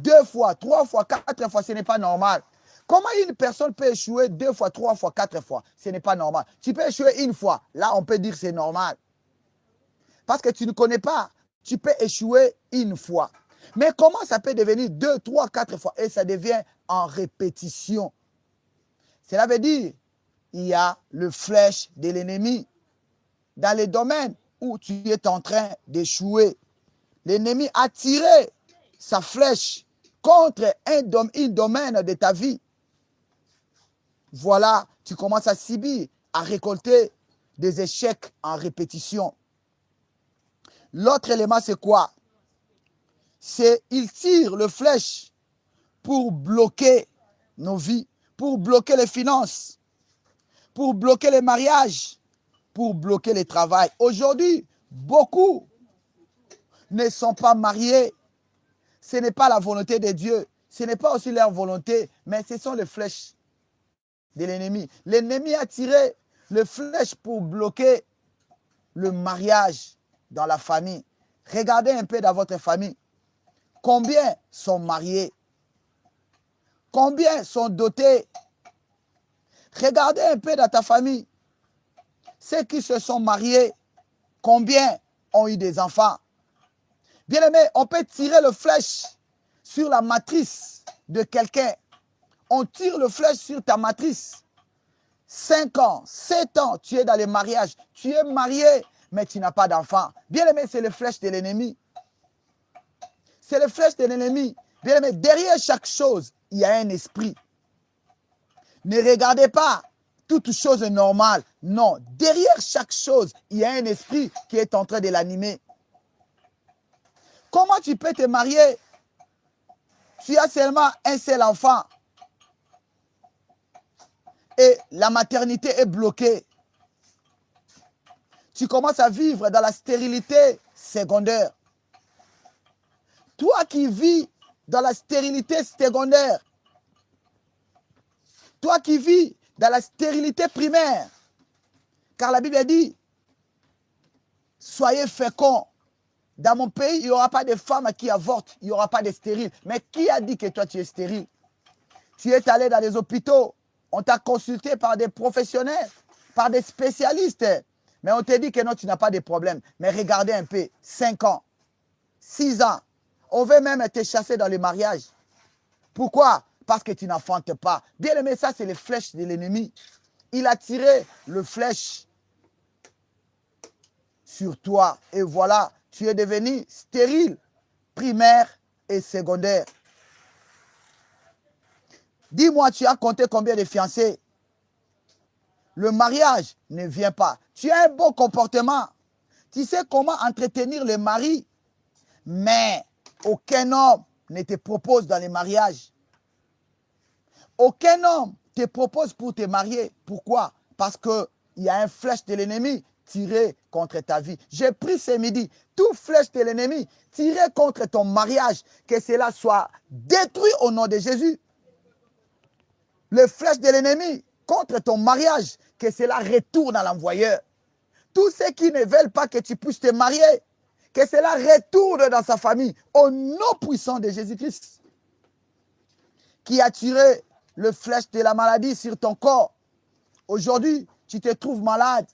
2 fois, 3 fois, 4 fois, ce n'est pas normal. Comment une personne peut échouer 2 fois, 3 fois, 4 fois? Ce n'est pas normal. Tu peux échouer une fois. Là, on peut dire que c'est normal. Parce que tu ne connais pas. Tu peux échouer une fois. Mais comment ça peut devenir 2, 3, 4 fois? Et ça devient en répétition. Cela veut dire il y a le flèche de l'ennemi. Dans les domaines où tu es en train d'échouer, l'ennemi a tiré sa flèche contre un domaine de ta vie. Voilà, tu commences à subir, à récolter des échecs en répétition. L'autre élément, c'est quoi? C'est il tire le flèche pour bloquer nos vies, pour bloquer les finances, pour bloquer les mariages, pour bloquer le travail. Aujourd'hui, beaucoup ne sont pas mariés. Ce n'est pas la volonté de Dieu. Ce n'est pas aussi leur volonté, mais ce sont les flèches de l'ennemi. L'ennemi a tiré le flèche pour bloquer le mariage dans la famille. Regardez un peu dans votre famille. Combien sont mariés? Combien sont dotés? Regardez un peu dans ta famille. Ceux qui se sont mariés, combien ont eu des enfants? Bien aimé, on peut tirer le flèche sur la matrice de quelqu'un. On tire le flèche sur ta matrice. 5 ans, 7 ans, tu es dans les mariages. Tu es marié, mais tu n'as pas d'enfant. Bien aimé, c'est le flèche de l'ennemi. C'est les flèches de l'ennemi. Bien aimé, derrière chaque chose, il y a un esprit. Ne regardez pas toute chose normale. Non, derrière chaque chose, il y a un esprit qui est en train de l'animer. Comment tu peux te marier? Tu as seulement un seul enfant. Et la maternité est bloquée. Tu commences à vivre dans la stérilité secondaire. Toi qui vis dans la stérilité secondaire, toi qui vis dans la stérilité primaire, car la Bible dit, soyez féconds. Dans mon pays, il n'y aura pas de femmes qui avortent, il n'y aura pas de stériles. Mais qui a dit que toi tu es stérile? Tu es allé dans les hôpitaux, on t'a consulté par des professionnels, par des spécialistes. Mais on te dit que non, tu n'as pas de problème. Mais regardez un peu, 5 ans, 6 ans, on veut même te chasser dans le mariage. Pourquoi? Parce que tu n'enfantes pas. Bien aimé, ça c'est les flèches de l'ennemi. Il a tiré le flèche sur toi. Et voilà, tu es devenu stérile, primaire et secondaire. Dis-moi, tu as compté combien de fiancés? Le mariage ne vient pas. Tu as un bon comportement. Tu sais comment entretenir le mari. Mais aucun homme ne te propose dans les mariages. Aucun homme te propose pour te marier. Pourquoi? Parce qu'il y a une flèche de l'ennemi tirée contre ta vie. J'ai pris ce midi, toute flèche de l'ennemi tirée contre ton mariage, que cela soit détruit au nom de Jésus. Les flèches de l'ennemi contre ton mariage, que cela retourne à l'envoyeur. Tous ceux qui ne veulent pas que tu puisses te marier, que cela retourne dans sa famille, au nom puissant de Jésus-Christ, qui a tiré le flèche de la maladie sur ton corps. Aujourd'hui, tu te trouves malade.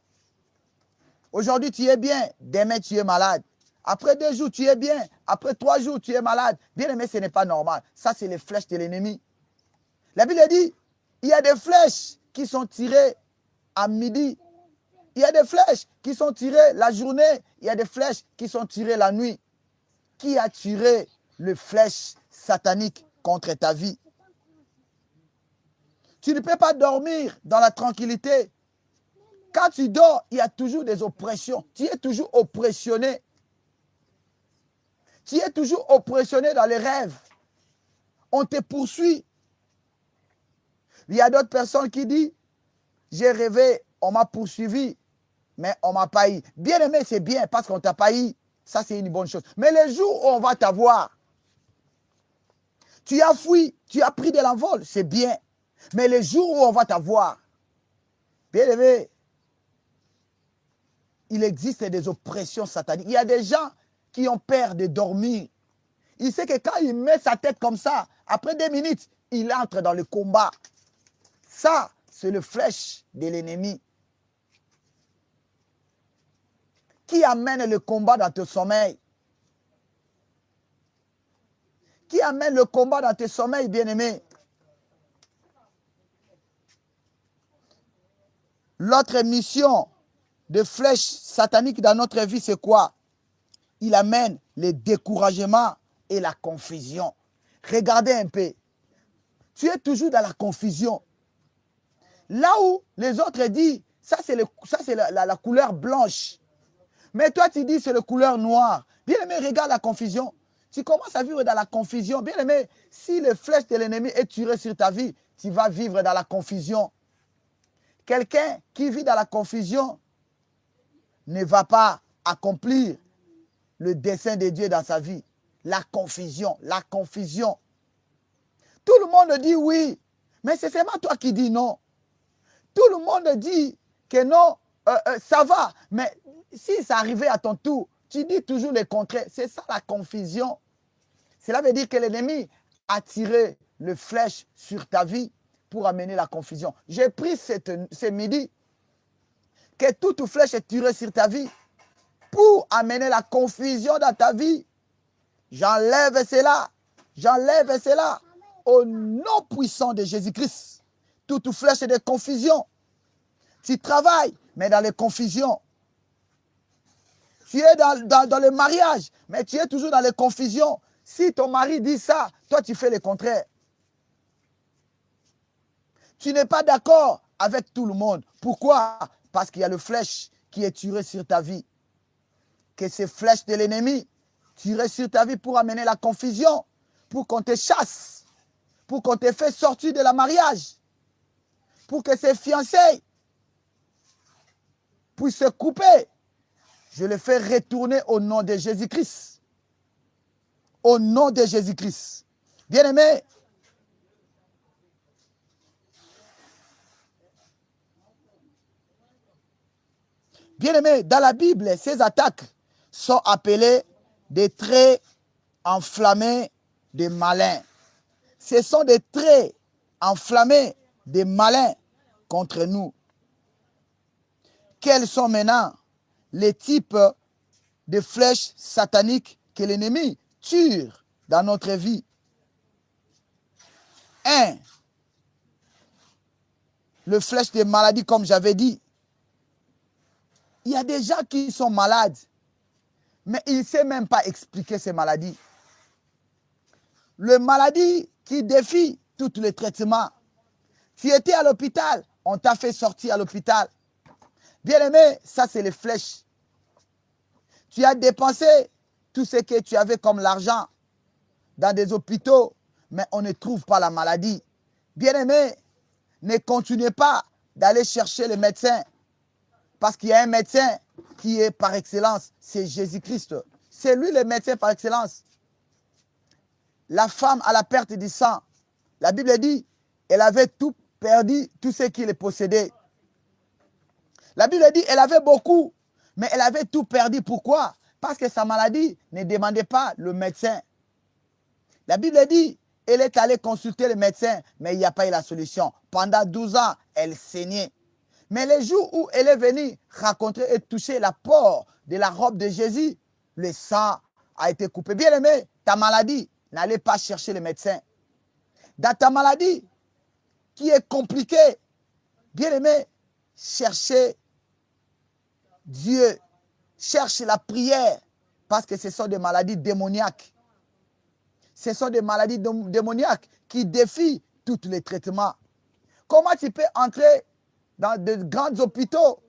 Aujourd'hui, tu es bien. Demain, tu es malade. Après 2 jours, tu es bien. Après 3 jours, tu es malade. Bien aimé, ce n'est pas normal. Ça, c'est les flèches de l'ennemi. La Bible dit, il y a des flèches qui sont tirées à midi. Il y a des flèches qui sont tirées la journée. Il y a des flèches qui sont tirées la nuit. Qui a tiré les flèches sataniques contre ta vie? Tu ne peux pas dormir dans la tranquillité. Quand tu dors, il y a toujours des oppressions. Tu es toujours oppressionné. Tu es toujours oppressionné dans les rêves. On te poursuit. Il y a d'autres personnes qui disent, j'ai rêvé, on m'a poursuivi, mais on m'a pas eu. Bien aimé, c'est bien parce qu'on t'a pas eu. Ça, c'est une bonne chose. Mais les jours où on va t'avoir, tu as fui, tu as pris de l'envol, c'est bien. Mais les jours où on va t'avoir, bien aimé, il existe des oppressions sataniques. Il y a des gens qui ont peur de dormir. Il sait que quand il met sa tête comme ça, après 2 minutes, il entre dans le combat. Ça, c'est le flèche de l'ennemi qui amène le combat dans ton sommeil. Qui amène le combat dans tes sommeils, bien-aimé. L'autre mission de flèche satanique dans notre vie, c'est quoi? Il amène le découragement et la confusion. Regardez un peu. Tu es toujours dans la confusion. Là où les autres disent, ça c'est la couleur blanche. Mais toi tu dis c'est la couleur noire. Bien aimé, regarde la confusion. Tu commences à vivre dans la confusion. Bien aimé, si le flèche de l'ennemi est tiré sur ta vie, tu vas vivre dans la confusion. Quelqu'un qui vit dans la confusion ne va pas accomplir le dessein de Dieu dans sa vie. La confusion, la confusion. Tout le monde dit oui, mais c'est seulement toi qui dis non. Tout le monde dit que non, ça va. Mais si ça arrivait à ton tour, tu dis toujours le contraire. C'est ça la confusion. Cela veut dire que l'ennemi a tiré le flèche sur ta vie pour amener la confusion. J'ai pris ce midi que toute flèche est tirée sur ta vie pour amener la confusion dans ta vie. J'enlève cela. J'enlève cela au nom puissant de Jésus-Christ. Toute flèche de confusion. Tu travailles, mais dans les confusions. Tu es dans le mariage, mais tu es toujours dans les confusions. Si ton mari dit ça, toi tu fais le contraire. Tu n'es pas d'accord avec tout le monde. Pourquoi? Parce qu'il y a le flèche qui est tiré sur ta vie. Que ces flèches de l'ennemi tirées sur ta vie pour amener la confusion, pour qu'on te chasse, pour qu'on te fait sortir de la mariage, pour que ces fiançailles puissent se couper. Je le fais retourner au nom de Jésus-Christ. Au nom de Jésus-Christ. Bien-aimés, dans la Bible, ces attaques sont appelées des traits enflammés des malins. Ce sont des traits enflammés des malins contre nous. Quels sont maintenant les types de flèches sataniques que l'ennemi tire dans notre vie? 1. Le flèche des maladies, comme j'avais dit. Il y a des gens qui sont malades, mais ils ne savent même pas expliquer ces maladies. Le maladie qui défie tous les traitements. Tu étais à l'hôpital, on t'a fait sortir à l'hôpital. Bien-aimé, ça c'est les flèches. Tu as dépensé tout ce que tu avais comme l'argent dans des hôpitaux, mais on ne trouve pas la maladie. Bien-aimé, ne continuez pas d'aller chercher le médecin. Parce qu'il y a un médecin qui est par excellence, c'est Jésus-Christ. C'est lui le médecin par excellence. La femme à la perte du sang, la Bible dit, elle avait tout perdu, tout ce qu'il possédait. La Bible dit, elle avait beaucoup, mais elle avait tout perdu. Pourquoi? Parce que sa maladie ne demandait pas le médecin. La Bible dit, elle est allée consulter le médecin, mais il n'y a pas eu la solution. Pendant 12 ans, elle saignait. Mais le jour où elle est venue rencontrer et toucher la peau de la robe de Jésus, le sang a été coupé. Bien-aimé, ta maladie, n'allez pas chercher le médecin. Dans ta maladie, qui est compliquée, bien-aimé, cherchez Dieu. Cherche la prière, parce que ce sont des maladies démoniaques. Ce sont des maladies démoniaques qui défient tous les traitements. Comment tu peux entrer dans de grands hôpitaux?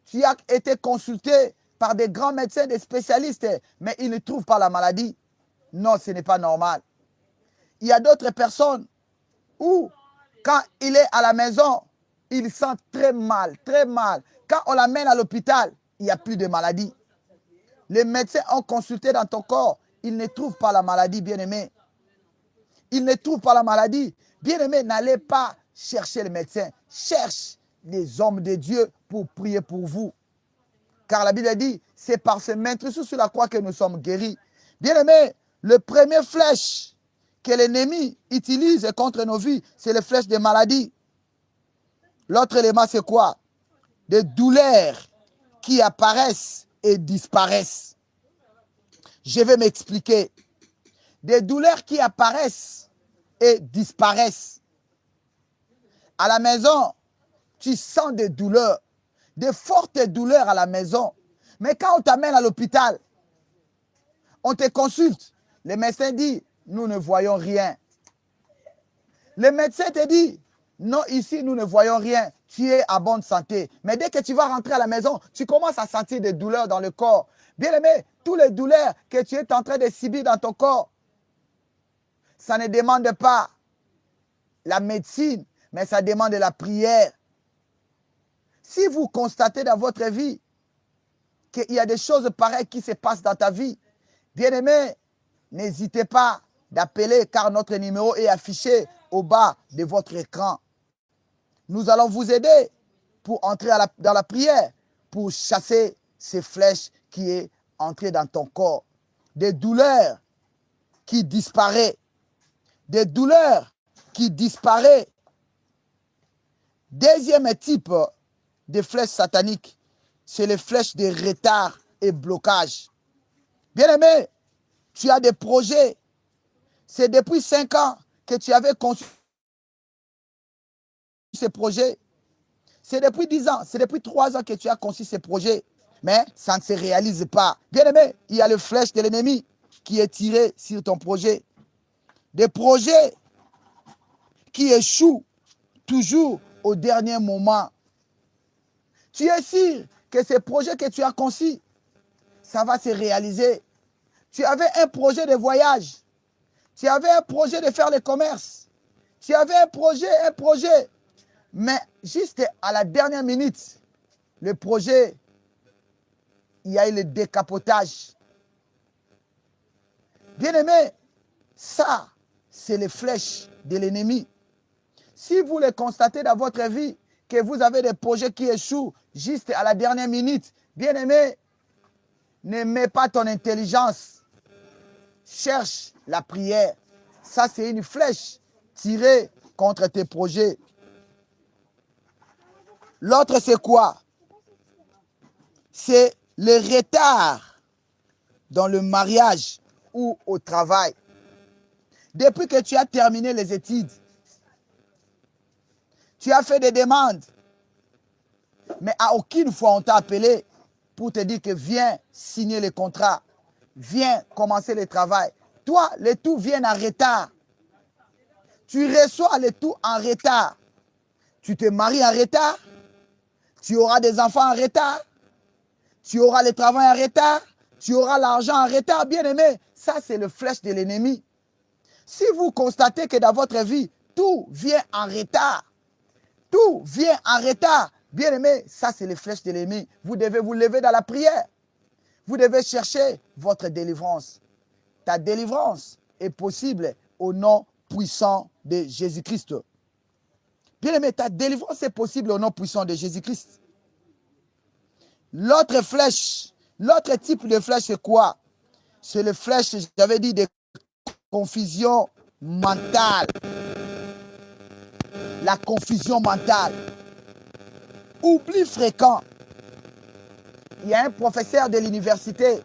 Tu as été consulté par des grands médecins, des spécialistes, mais ils ne trouvent pas la maladie. Non, ce n'est pas normal. Il y a d'autres personnes où, quand il est à la maison, il sent très mal, très mal. Quand on l'amène à l'hôpital, il n'y a plus de maladie. Les médecins ont consulté dans ton corps, ils ne trouvent pas la maladie, bien-aimé. Ils ne trouvent pas la maladie. Bien-aimé, n'allez pas chercher le médecin. Cherche les hommes de Dieu pour prier pour vous. Car la Bible dit, c'est par ce maître sur la croix que nous sommes guéris. Bien-aimé, le premier flèche que l'ennemi utilise contre nos vies, c'est le flèche des maladies. L'autre élément, c'est quoi? Des douleurs qui apparaissent et disparaissent. Je vais m'expliquer. Des douleurs qui apparaissent et disparaissent. À la maison, tu sens des douleurs, des fortes douleurs à la maison. Mais quand on t'amène à l'hôpital, on te consulte. Le médecin dit, nous ne voyons rien. Le médecin te dit, non, ici, nous ne voyons rien. Tu es à bonne santé. Mais dès que tu vas rentrer à la maison, tu commences à sentir des douleurs dans le corps. Bien-aimé, toutes les douleurs que tu es en train de subir dans ton corps, ça ne demande pas la médecine, mais ça demande la prière. Si vous constatez dans votre vie qu'il y a des choses pareilles qui se passent dans ta vie, bien-aimé, n'hésitez pas d'appeler car notre numéro est affiché au bas de votre écran. Nous allons vous aider pour entrer dans la prière, pour chasser ces flèches qui est entrées dans ton corps. Des douleurs qui disparaissent. Des douleurs qui disparaissent. Deuxième type de flèches sataniques, c'est les flèches de retard et blocage. Bien-aimé, tu as des projets. C'est depuis 5 ans que tu avais conçu ces projets. C'est depuis 10 ans, c'est depuis 3 ans que tu as conçu ces projets. Mais ça ne se réalise pas. Bien-aimé, il y a les flèches de l'ennemi qui est tiré sur ton projet. Des projets qui échouent toujours au dernier moment. Tu es sûr que ces projets que tu as conçus, ça va se réaliser. Tu avais un projet de voyage. Tu avais un projet de faire le commerce. Tu avais un projet. Mais juste à la dernière minute, le projet, il y a eu le décapotage. Bien-aimé, ça, c'est les flèches de l'ennemi. Si vous le constatez dans votre vie, que vous avez des projets qui échouent juste à la dernière minute, bien-aimé, ne mets pas ton intelligence. Cherche la prière. Ça, c'est une flèche tirée contre tes projets. L'autre, c'est quoi? C'est le retard dans le mariage ou au travail. Depuis que tu as terminé les études, tu as fait des demandes, mais à aucune fois on t'a appelé pour te dire que viens signer le contrat, viens commencer le travail. Toi, le tout vient en retard. Tu reçois le tout en retard. Tu te maries en retard. Tu auras des enfants en retard. Tu auras le travail en retard. Tu auras l'argent en retard. Bien aimé, ça c'est le flèche de l'ennemi. Si vous constatez que dans votre vie, tout vient en retard, tout vient en retard, bien aimé, ça c'est les flèches de l'ennemi. Vous devez vous lever dans la prière. Vous devez chercher votre délivrance. Ta délivrance est possible au nom puissant de Jésus-Christ. Bien aimé, ta délivrance est possible au nom puissant de Jésus-Christ. L'autre flèche, l'autre type de flèche, c'est quoi? C'est le flèche, j'avais dit, de confusion mentale. La confusion mentale. Oubli fréquent. Il y a un professeur de l'université.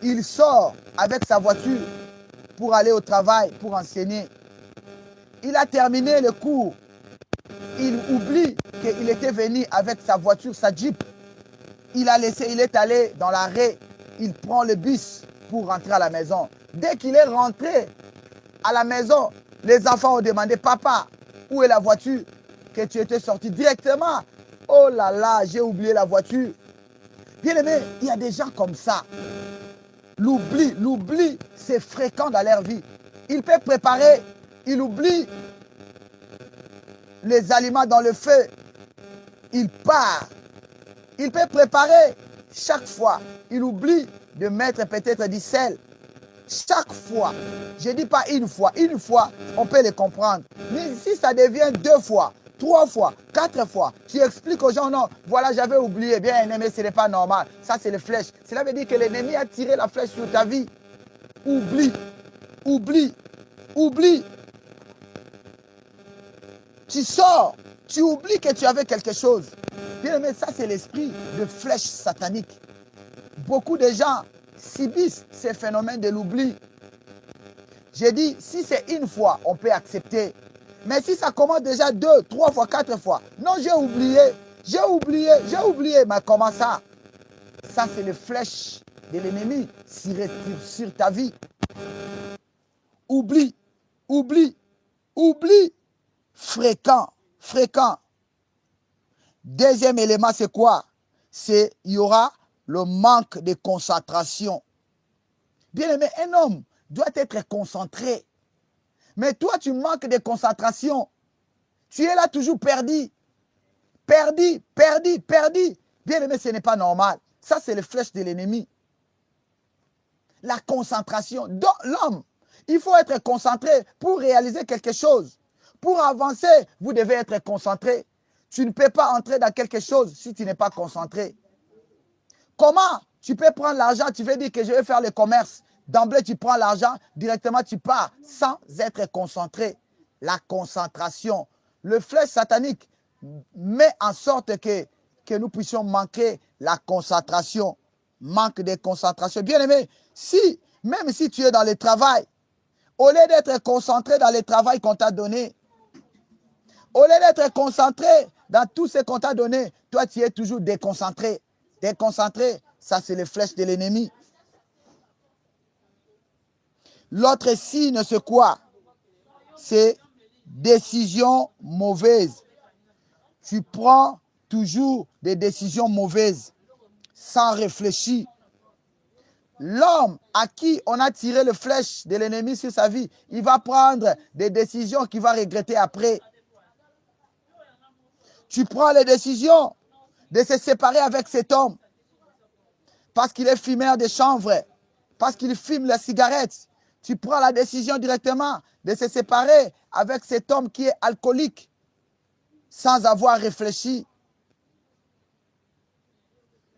Il sort avec sa voiture pour aller au travail, pour enseigner. Il a terminé le cours. Il oublie qu'il était venu avec sa voiture, sa Jeep. Il est allé dans l'arrêt. Il prend le bus pour rentrer à la maison. Dès qu'il est rentré à la maison, les enfants ont demandé, papa, où est la voiture que tu étais sorti directement? Oh là là, j'ai oublié la voiture. Bien aimé, il y a des gens comme ça. L'oubli, c'est fréquent dans leur vie. Il peut préparer, il oublie les aliments dans le feu. Il part. Il peut préparer chaque fois. Il oublie de mettre peut-être du sel. Chaque fois. Je ne dis pas une fois. Une fois, on peut le comprendre. Mais si ça devient 2 fois, 3 fois, 4 fois, tu expliques aux gens, non, voilà, j'avais oublié. Bien aimé, ce n'est pas normal. Ça, c'est les flèches. Cela veut dire que l'ennemi a tiré la flèche sur ta vie. Oublie. Tu sors, tu oublies que tu avais quelque chose. Bien aimé, ça, c'est l'esprit de flèche satanique. Beaucoup de gens subissent ces phénomènes de l'oubli. J'ai dit, si c'est une fois, on peut accepter. Mais si ça commence déjà 2, 3 fois, 4 fois, non, j'ai oublié. Mais comment ça? Ça, c'est les flèches de l'ennemi sur ta vie. Oubli. Fréquent. Deuxième élément, c'est quoi? Il y aura le manque de concentration. Bien aimé, un homme doit être concentré. Mais toi, tu manques de concentration. Tu es là toujours perdu. Perdu. Bien aimé, ce n'est pas normal. Ça, c'est les flèches de l'ennemi. La concentration. Donc, l'homme, il faut être concentré pour réaliser quelque chose. Pour avancer, vous devez être concentré. Tu ne peux pas entrer dans quelque chose si tu n'es pas concentré. Comment tu peux prendre l'argent? Tu veux dire que je vais faire le commerce. D'emblée, tu prends l'argent, directement tu pars sans être concentré. La concentration. Le flèche satanique met en sorte que nous puissions manquer la concentration. Manque de concentration. Bien aimé, même si tu es dans le travail, au lieu d'être concentré dans le travail qu'on t'a donné, au lieu d'être concentré dans tout ce qu'on t'a donné, toi tu es toujours déconcentré. Déconcentré, ça c'est les flèches de l'ennemi. L'autre signe, c'est quoi? C'est décision mauvaise. Tu prends toujours des décisions mauvaises sans réfléchir. L'homme à qui on a tiré le flèche de l'ennemi sur sa vie, il va prendre des décisions qu'il va regretter après. Tu prends les décisions de se séparer avec cet homme parce qu'il est fumeur de chanvre, parce qu'il fume la cigarette. Tu prends la décision directement de se séparer avec cet homme qui est alcoolique sans avoir réfléchi.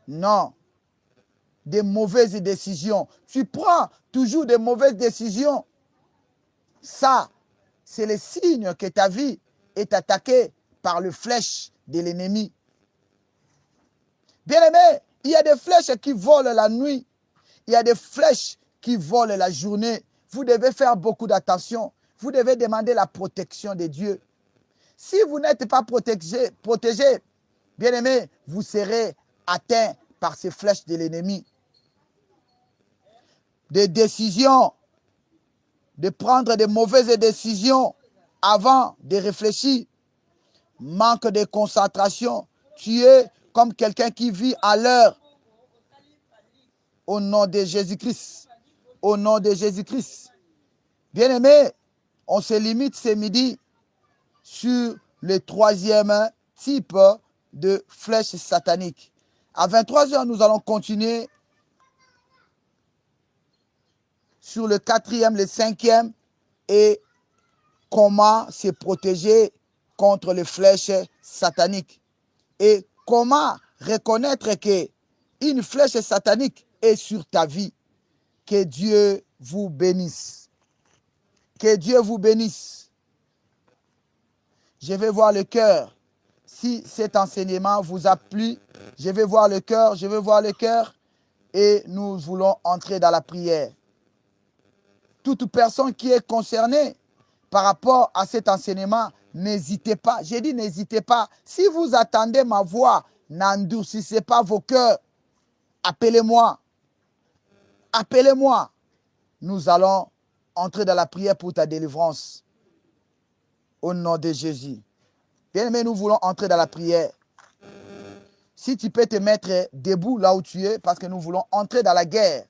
Non. Des mauvaises décisions. Tu prends toujours des mauvaises décisions. Ça, c'est le signe que ta vie est attaquée par le flèche de l'ennemi. Bien-aimé, il y a des flèches qui volent la nuit. Il y a des flèches qui volent la journée. Vous devez faire beaucoup d'attention. Vous devez demander la protection de Dieu. Si vous n'êtes pas protégé, bien-aimé, vous serez atteint par ces flèches de l'ennemi. Des décisions, de prendre de mauvaises décisions avant de réfléchir. Manque de concentration. Tu es comme quelqu'un qui vit à l'heure. Au nom de Jésus-Christ. Au nom de Jésus-Christ. Bien-aimé, on se limite ce midi sur le troisième type de flèche satanique. À 23h, nous allons continuer sur le quatrième, le cinquième et comment se protéger contre les flèches sataniques. Et comment reconnaître qu'une flèche satanique est sur ta vie. Que Dieu vous bénisse. Que Dieu vous bénisse. Je vais voir le cœur. Si cet enseignement vous a plu, je vais voir le cœur, et nous voulons entrer dans la prière. Toute personne qui est concernée par rapport à cet enseignement, n'hésitez pas. J'ai dit n'hésitez pas. Si vous attendez ma voix, n'endurcissez pas vos cœurs. Appelez-moi. Appelez-moi. Nous allons entrer dans la prière pour ta délivrance. Au nom de Jésus. Bien-aimé, nous voulons entrer dans la prière. Si tu peux te mettre debout là où tu es, parce que nous voulons entrer dans la guerre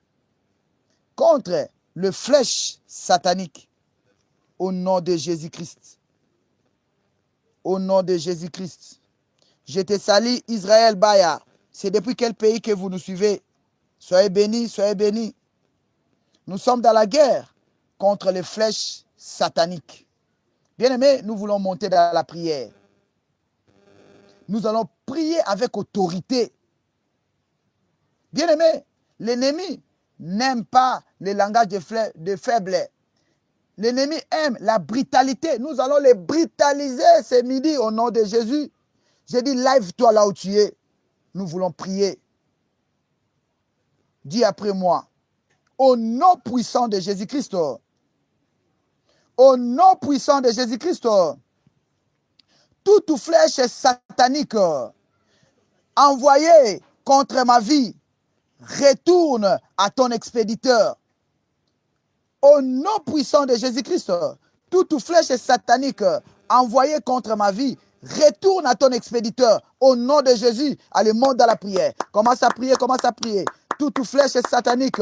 contre le flèche satanique. Au nom de Jésus-Christ. Au nom de Jésus-Christ. Je te salue, Israël Baya. C'est depuis quel pays que vous nous suivez? Soyez bénis, soyez bénis. Nous sommes dans la guerre contre les flèches sataniques. Bien-aimés, nous voulons monter dans la prière. Nous allons prier avec autorité. Bien-aimés, l'ennemi n'aime pas le langage de faible. L'ennemi aime la brutalité. Nous allons les brutaliser ce midi au nom de Jésus. J'ai dit, lève-toi là où tu es. Nous voulons prier. Dis après moi. Au nom puissant de Jésus-Christ. Au nom puissant de Jésus-Christ. Toute flèche satanique envoyée contre ma vie, retourne à ton expéditeur. Au nom puissant de Jésus-Christ, toute flèche satanique envoyée contre ma vie, retourne à ton expéditeur. Au nom de Jésus, allez, monte dans la prière. Commence à prier, commence à prier. Toute flèche satanique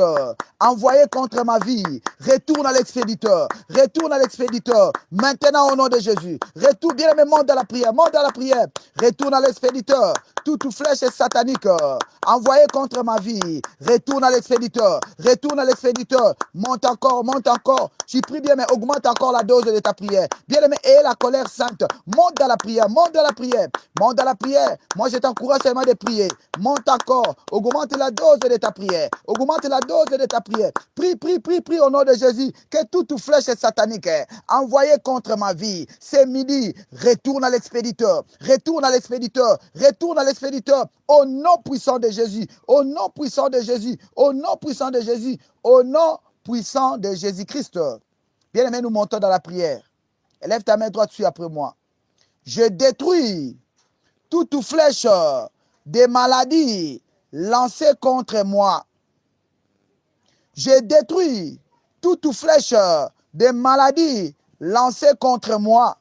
envoyée contre ma vie, retourne à l'expéditeur. Retourne à l'expéditeur. Maintenant, au nom de Jésus. Retourne, bien aimé, monte dans la prière. Monte dans la prière. Retourne à l'expéditeur. Toute flèche satanique envoyée contre ma vie, retourne à l'expéditeur. Retourne à l'expéditeur. Monte encore, monte encore. Tu pries bien, mais augmente encore la dose de ta prière. Bien aimé, et la colère sainte. Monte dans la prière, monte dans la prière. Monte dans la prière. Moi, je t'encourage seulement de prier. Monte encore. Augmente la dose de ta prière. Augmente la dose de ta prière. Prie, prie, prie, prie au nom de Jésus. Que toute flèche satanique envoyée contre ma vie, ce midi, retourne à l'expéditeur. Retourne à l'expéditeur. Retourne à l'expéditeur. Au nom puissant de Jésus. Au nom puissant de Jésus. Au nom puissant de Jésus. Au nom puissant de Jésus-Christ. Bien-aimé, nous montons dans la prière. Élève ta main droite dessus après moi. Je détruis toute flèche des maladies lancées contre moi. Je détruis toute flèche de maladie lancée contre moi,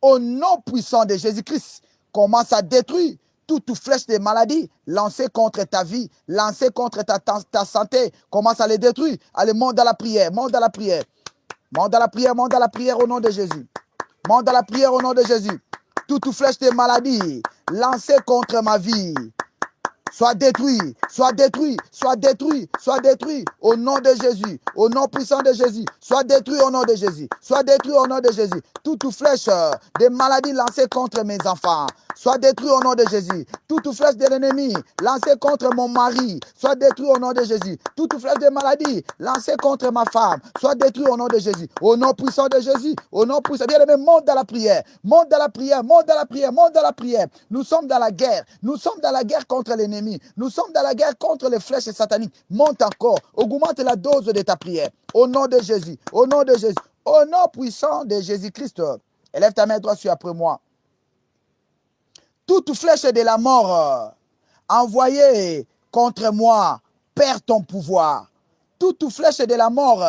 au nom puissant de Jésus-Christ, commence à détruire toute flèche de maladie lancée contre ta vie, lancée contre ta santé. Commence à les détruire. Allez, monte dans la prière, monte dans la prière. Monte dans la prière, monte dans la prière au nom de Jésus. Monte dans la prière au nom de Jésus. Toute flèche de maladie lancée contre ma vie, soit détruit, soit détruit, soit détruit, soit détruit au nom de Jésus, au nom puissant de Jésus, soit détruit au nom de Jésus, soit détruit au nom de Jésus. Toute flèche de maladie lancée contre mes enfants, soit détruit au nom de Jésus. Toute flèche de l'ennemi lancée contre mon mari, soit détruit au nom de Jésus. Toute flèche de maladie lancée contre ma femme, soit détruit au nom de Jésus. Au nom puissant de Jésus, au nom puissant. Bien-aimé, monte dans la prière, monte dans la prière, monte dans la prière, monte dans la prière. Nous sommes dans la guerre, nous sommes dans la guerre contre l'ennemi. Nous sommes dans la guerre contre les flèches sataniques. Monte encore, augmente la dose de ta prière. Au nom de Jésus, au nom de Jésus, au nom puissant de Jésus-Christ. Élève ta main droite, suis après moi. Toute flèche de la mort envoyée contre moi, perds ton pouvoir. Toute flèche de la mort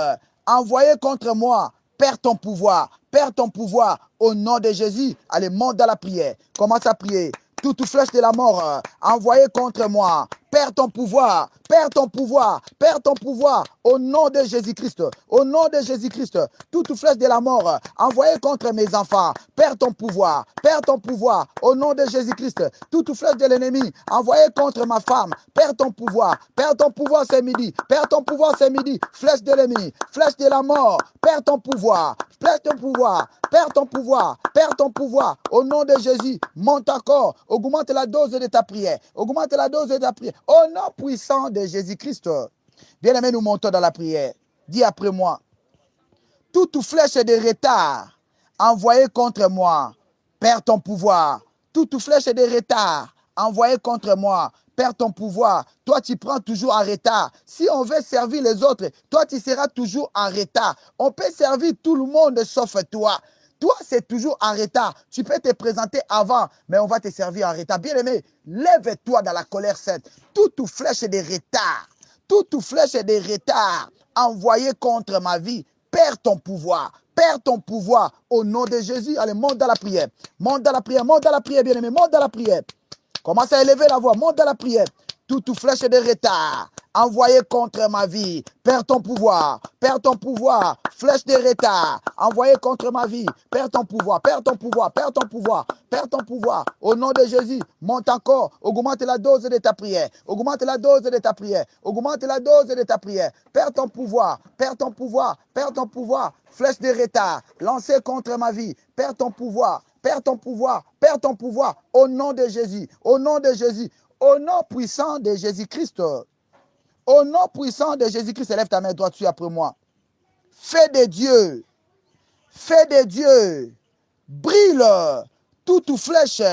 envoyée contre moi, perds ton pouvoir. Perds ton pouvoir au nom de Jésus. Allez, monte dans la prière. Commence à prier. Toute flèche de la mort envoyée contre moi, perds ton pouvoir, perds ton pouvoir, perds ton pouvoir au nom de Jésus-Christ, au nom de Jésus-Christ. Toute flèche de la mort envoyée contre mes enfants, perds ton pouvoir au nom de Jésus-Christ. Toute flèche de l'ennemi envoyée contre ma femme, perds ton pouvoir ce midi, perds ton pouvoir ce midi. Flèche de l'ennemi, flèche de la mort, perds ton pouvoir, perds ton pouvoir, perds ton pouvoir, perds ton pouvoir au nom de Jésus. Monte encore, augmente la dose de ta prière, augmente la dose de ta prière. Au nom puissant de Jésus-Christ. Bien-aimé, nous montons dans la prière. Dis après moi. Toute flèche de retard envoyée contre moi, perds ton pouvoir. Toute flèche de retard envoyée contre moi, perds ton pouvoir. Toi, tu prends toujours en retard. Si on veut servir les autres, toi, tu seras toujours en retard. On peut servir tout le monde sauf toi. Toi, c'est toujours en retard. Tu peux te présenter avant, mais on va te servir en retard. Bien-aimé, lève-toi dans la colère sainte. Toute flèche de retard, toute flèche de retard envoyée contre ma vie, perds ton pouvoir. Perds ton pouvoir au nom de Jésus. Allez, monte dans la prière. Monte dans la prière, monte dans la prière, bien-aimé, monte dans la prière. Commence à élever la voix, monte dans la prière. Toute flèche de retard envoyée contre ma vie, perds ton pouvoir, flèche de retard envoyée contre ma vie, perds ton pouvoir, perds ton pouvoir, perds ton pouvoir, perds ton pouvoir. Au nom de Jésus, monte encore, augmente la dose de ta prière, augmente la dose de ta prière, augmente la dose de ta prière, perds ton pouvoir, perds ton pouvoir, perds ton pouvoir, flèche de retard lancée contre ma vie, perds ton pouvoir, perds ton pouvoir, perds ton pouvoir, au nom de Jésus, au nom de Jésus, au nom puissant de Jésus-Christ. Au nom puissant de Jésus-Christ, élève ta main droite, suis après moi. Fais de Dieu, brille toute flèche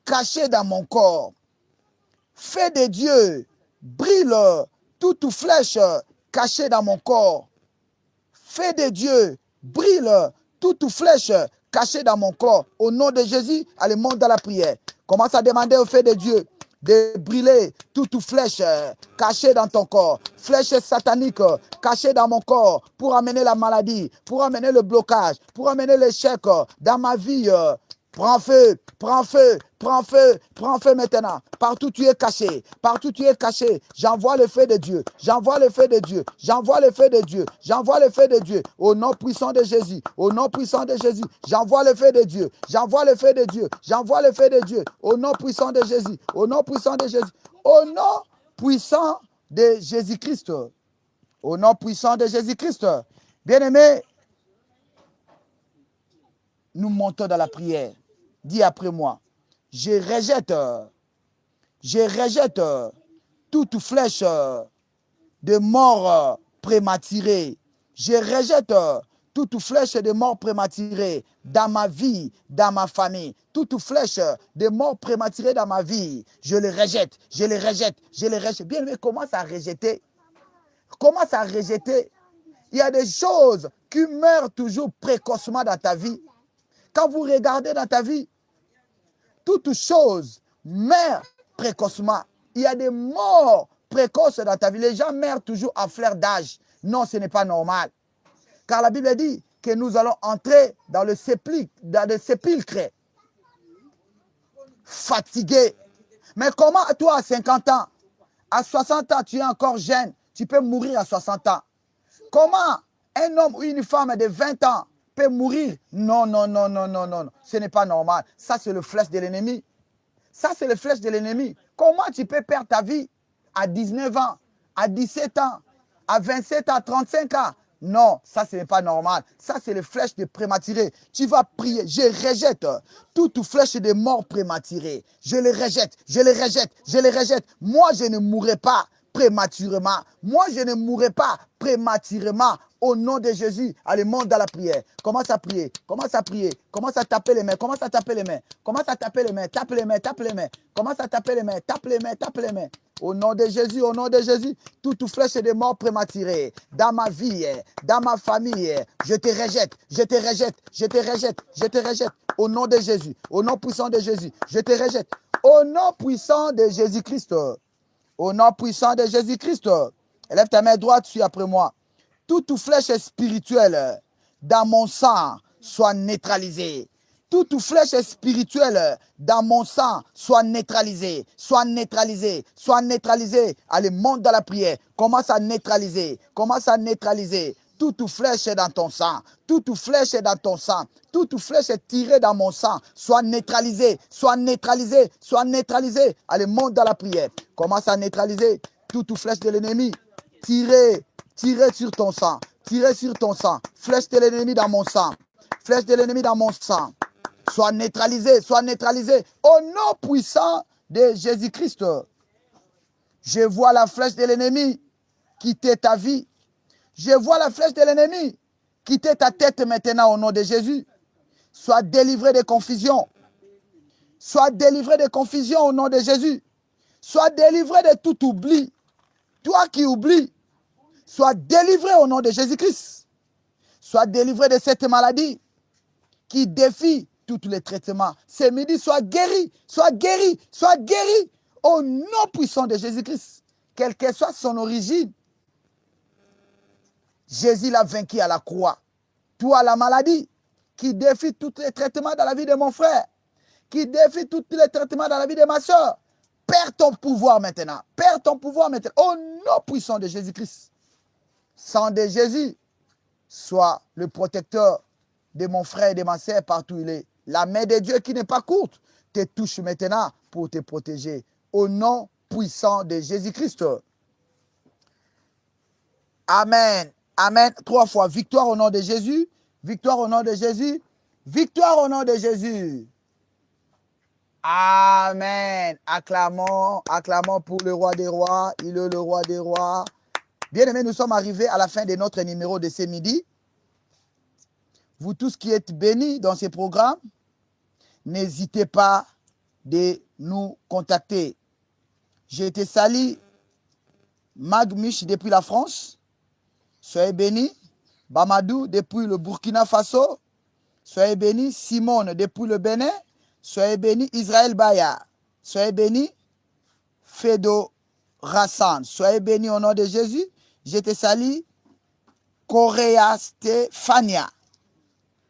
cachée dans mon corps. Fais de Dieu, brille toute flèche cachée dans mon corps. Fais de Dieu, brille toute flèche cachée dans mon corps. Au nom de Jésus, allez, monte dans la prière. Commence à demander au fait de Dieu de brûler toute flèche cachée dans ton corps, flèche satanique cachée dans mon corps pour amener la maladie, pour amener le blocage, pour amener l'échec dans ma vie. Prends feu, prends feu, prends feu, prends feu maintenant. Partout tu es caché, partout tu es caché. J'envoie le feu de Dieu, j'envoie le feu de Dieu, j'envoie le feu de Dieu, j'envoie le feu de Dieu. Au nom puissant de Jésus, au nom puissant de Jésus, j'envoie le feu de Dieu, j'envoie le feu de Dieu, j'envoie le feu de Dieu. Au nom puissant de Jésus, au nom puissant de Jésus, au nom puissant de Jésus-Christ. Au nom puissant de Jésus-Christ. Bien-aimés, nous montons dans la prière. Dis après moi, je rejette toute flèche de mort prématurée. Je rejette toute flèche de mort prématurée dans ma vie, dans ma famille. Toute flèche de mort prématurée dans ma vie, je les rejette, je les rejette, je les rejette. Bien aimé, commence à rejeter. Commence à rejeter. Il y a des choses qui meurent toujours précocement dans ta vie. Quand vous regardez dans ta vie, toute chose meurt précocement. Il y a des morts précoces dans ta vie. Les gens meurent toujours à fleur d'âge. Non, ce n'est pas normal. Car la Bible dit que nous allons entrer dans le sépulcre, fatigués. Mais comment toi à 50 ans, à 60 ans, tu es encore jeune, tu peux mourir à 60 ans? Comment un homme ou une femme de 20 ans peut mourir? Non, non, non, non, non, non. Ce n'est pas normal. Ça, c'est le flèche de l'ennemi. Ça, c'est le flèche de l'ennemi. Comment tu peux perdre ta vie à 19 ans, à 17 ans, à 27 ans, à 35 ans? Non, ça, ce n'est pas normal. Ça, c'est le flèche de prématuré. Tu vas prier. Je rejette toute flèche de mort prématurée. Je le rejette, je le rejette, je le rejette. Moi, je ne mourrai pas prématurément. Moi, je ne mourrai pas prématurément. Au nom de Jésus, allez, monte dans la prière. Commence à prier, commence à prier, commence à taper les mains, commence à taper les mains, commence à taper les mains, tape les mains, tape les mains, commence à taper les mains, tape les mains, tape les mains. Au nom de Jésus, toute flèche de mort prématurée, dans ma vie, dans ma famille, je te rejette, je te rejette, je te rejette, je te rejette. Au nom de Jésus, au nom puissant de Jésus, je te rejette. Au nom puissant de Jésus-Christ. Au nom puissant de Jésus-Christ. Lève ta main droite, suis après moi. Toute flèche spirituelle dans mon sang soit neutralisée. Toute flèche spirituelle dans mon sang soit neutralisée. Soit neutralisée. Soit neutralisée. Allez, monte dans la prière. Commence à neutraliser. Commence à neutraliser. Toute flèche dans ton sang. Toute flèche dans ton sang. Toute flèche tirée dans mon sang. Soit neutralisée. Soit neutralisée. Soit neutralisée. Allez, monte dans la prière. Commence à neutraliser toute flèche de l'ennemi. Tirez sur ton sang. Tirez sur ton sang. Flèche de l'ennemi dans mon sang. Flèche de l'ennemi dans mon sang. Sois neutralisé. Sois neutralisé. Au nom puissant de Jésus-Christ. Je vois la flèche de l'ennemi quitter ta vie. Je vois la flèche de l'ennemi quitter ta tête maintenant au nom de Jésus. Sois délivré de confusion. Sois délivré de confusion au nom de Jésus. Sois délivré de tout oubli. Toi qui oublies, sois délivré au nom de Jésus-Christ. Sois délivré de cette maladie qui défie tous les traitements. Ce midi, sois guéri, sois guéri, sois guéri au nom puissant de Jésus-Christ. Quelle que soit son origine, Jésus l'a vaincu à la croix. Toi, la maladie qui défie tous les traitements dans la vie de mon frère, qui défie tous les traitements dans la vie de ma soeur, perds ton pouvoir maintenant. Perds ton pouvoir maintenant. Au nom puissant de Jésus-Christ. Sang de Jésus, sois le protecteur de mon frère et de ma soeur partout où il est. La main de Dieu qui n'est pas courte te touche maintenant pour te protéger. Au nom puissant de Jésus-Christ. Amen. Amen. 3 fois. Victoire au nom de Jésus. Victoire au nom de Jésus. Victoire au nom de Jésus. Amen. Acclamons, acclamons pour le roi des rois. Il est le roi des rois. Bien-aimés, nous sommes arrivés à la fin de notre numéro de ce midi. Vous tous qui êtes bénis dans ces programmes, n'hésitez pas de nous contacter. J'ai été sali Magmish depuis la France. Soyez bénis. Bamadou depuis le Burkina Faso. Soyez bénis. Simone depuis le Bénin. Soyez bénis. Israël Baya. Soyez bénis. Fedo Rassan. Soyez bénis au nom de Jésus. J'étais sali Correa Stéphania.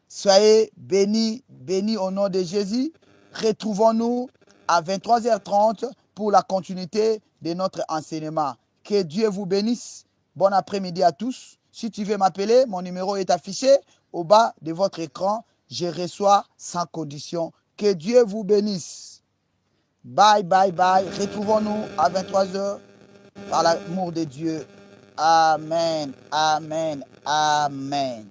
Soyez bénis, bénis au nom de Jésus. Retrouvons-nous à 23h30 pour la continuité de notre enseignement. Que Dieu vous bénisse. Bon après-midi à tous. Si tu veux m'appeler, mon numéro est affiché au bas de votre écran. Je reçois sans condition. Que Dieu vous bénisse. Bye, bye, bye. Retrouvons-nous à 23h par l'amour de Dieu. Amen, amen, amen.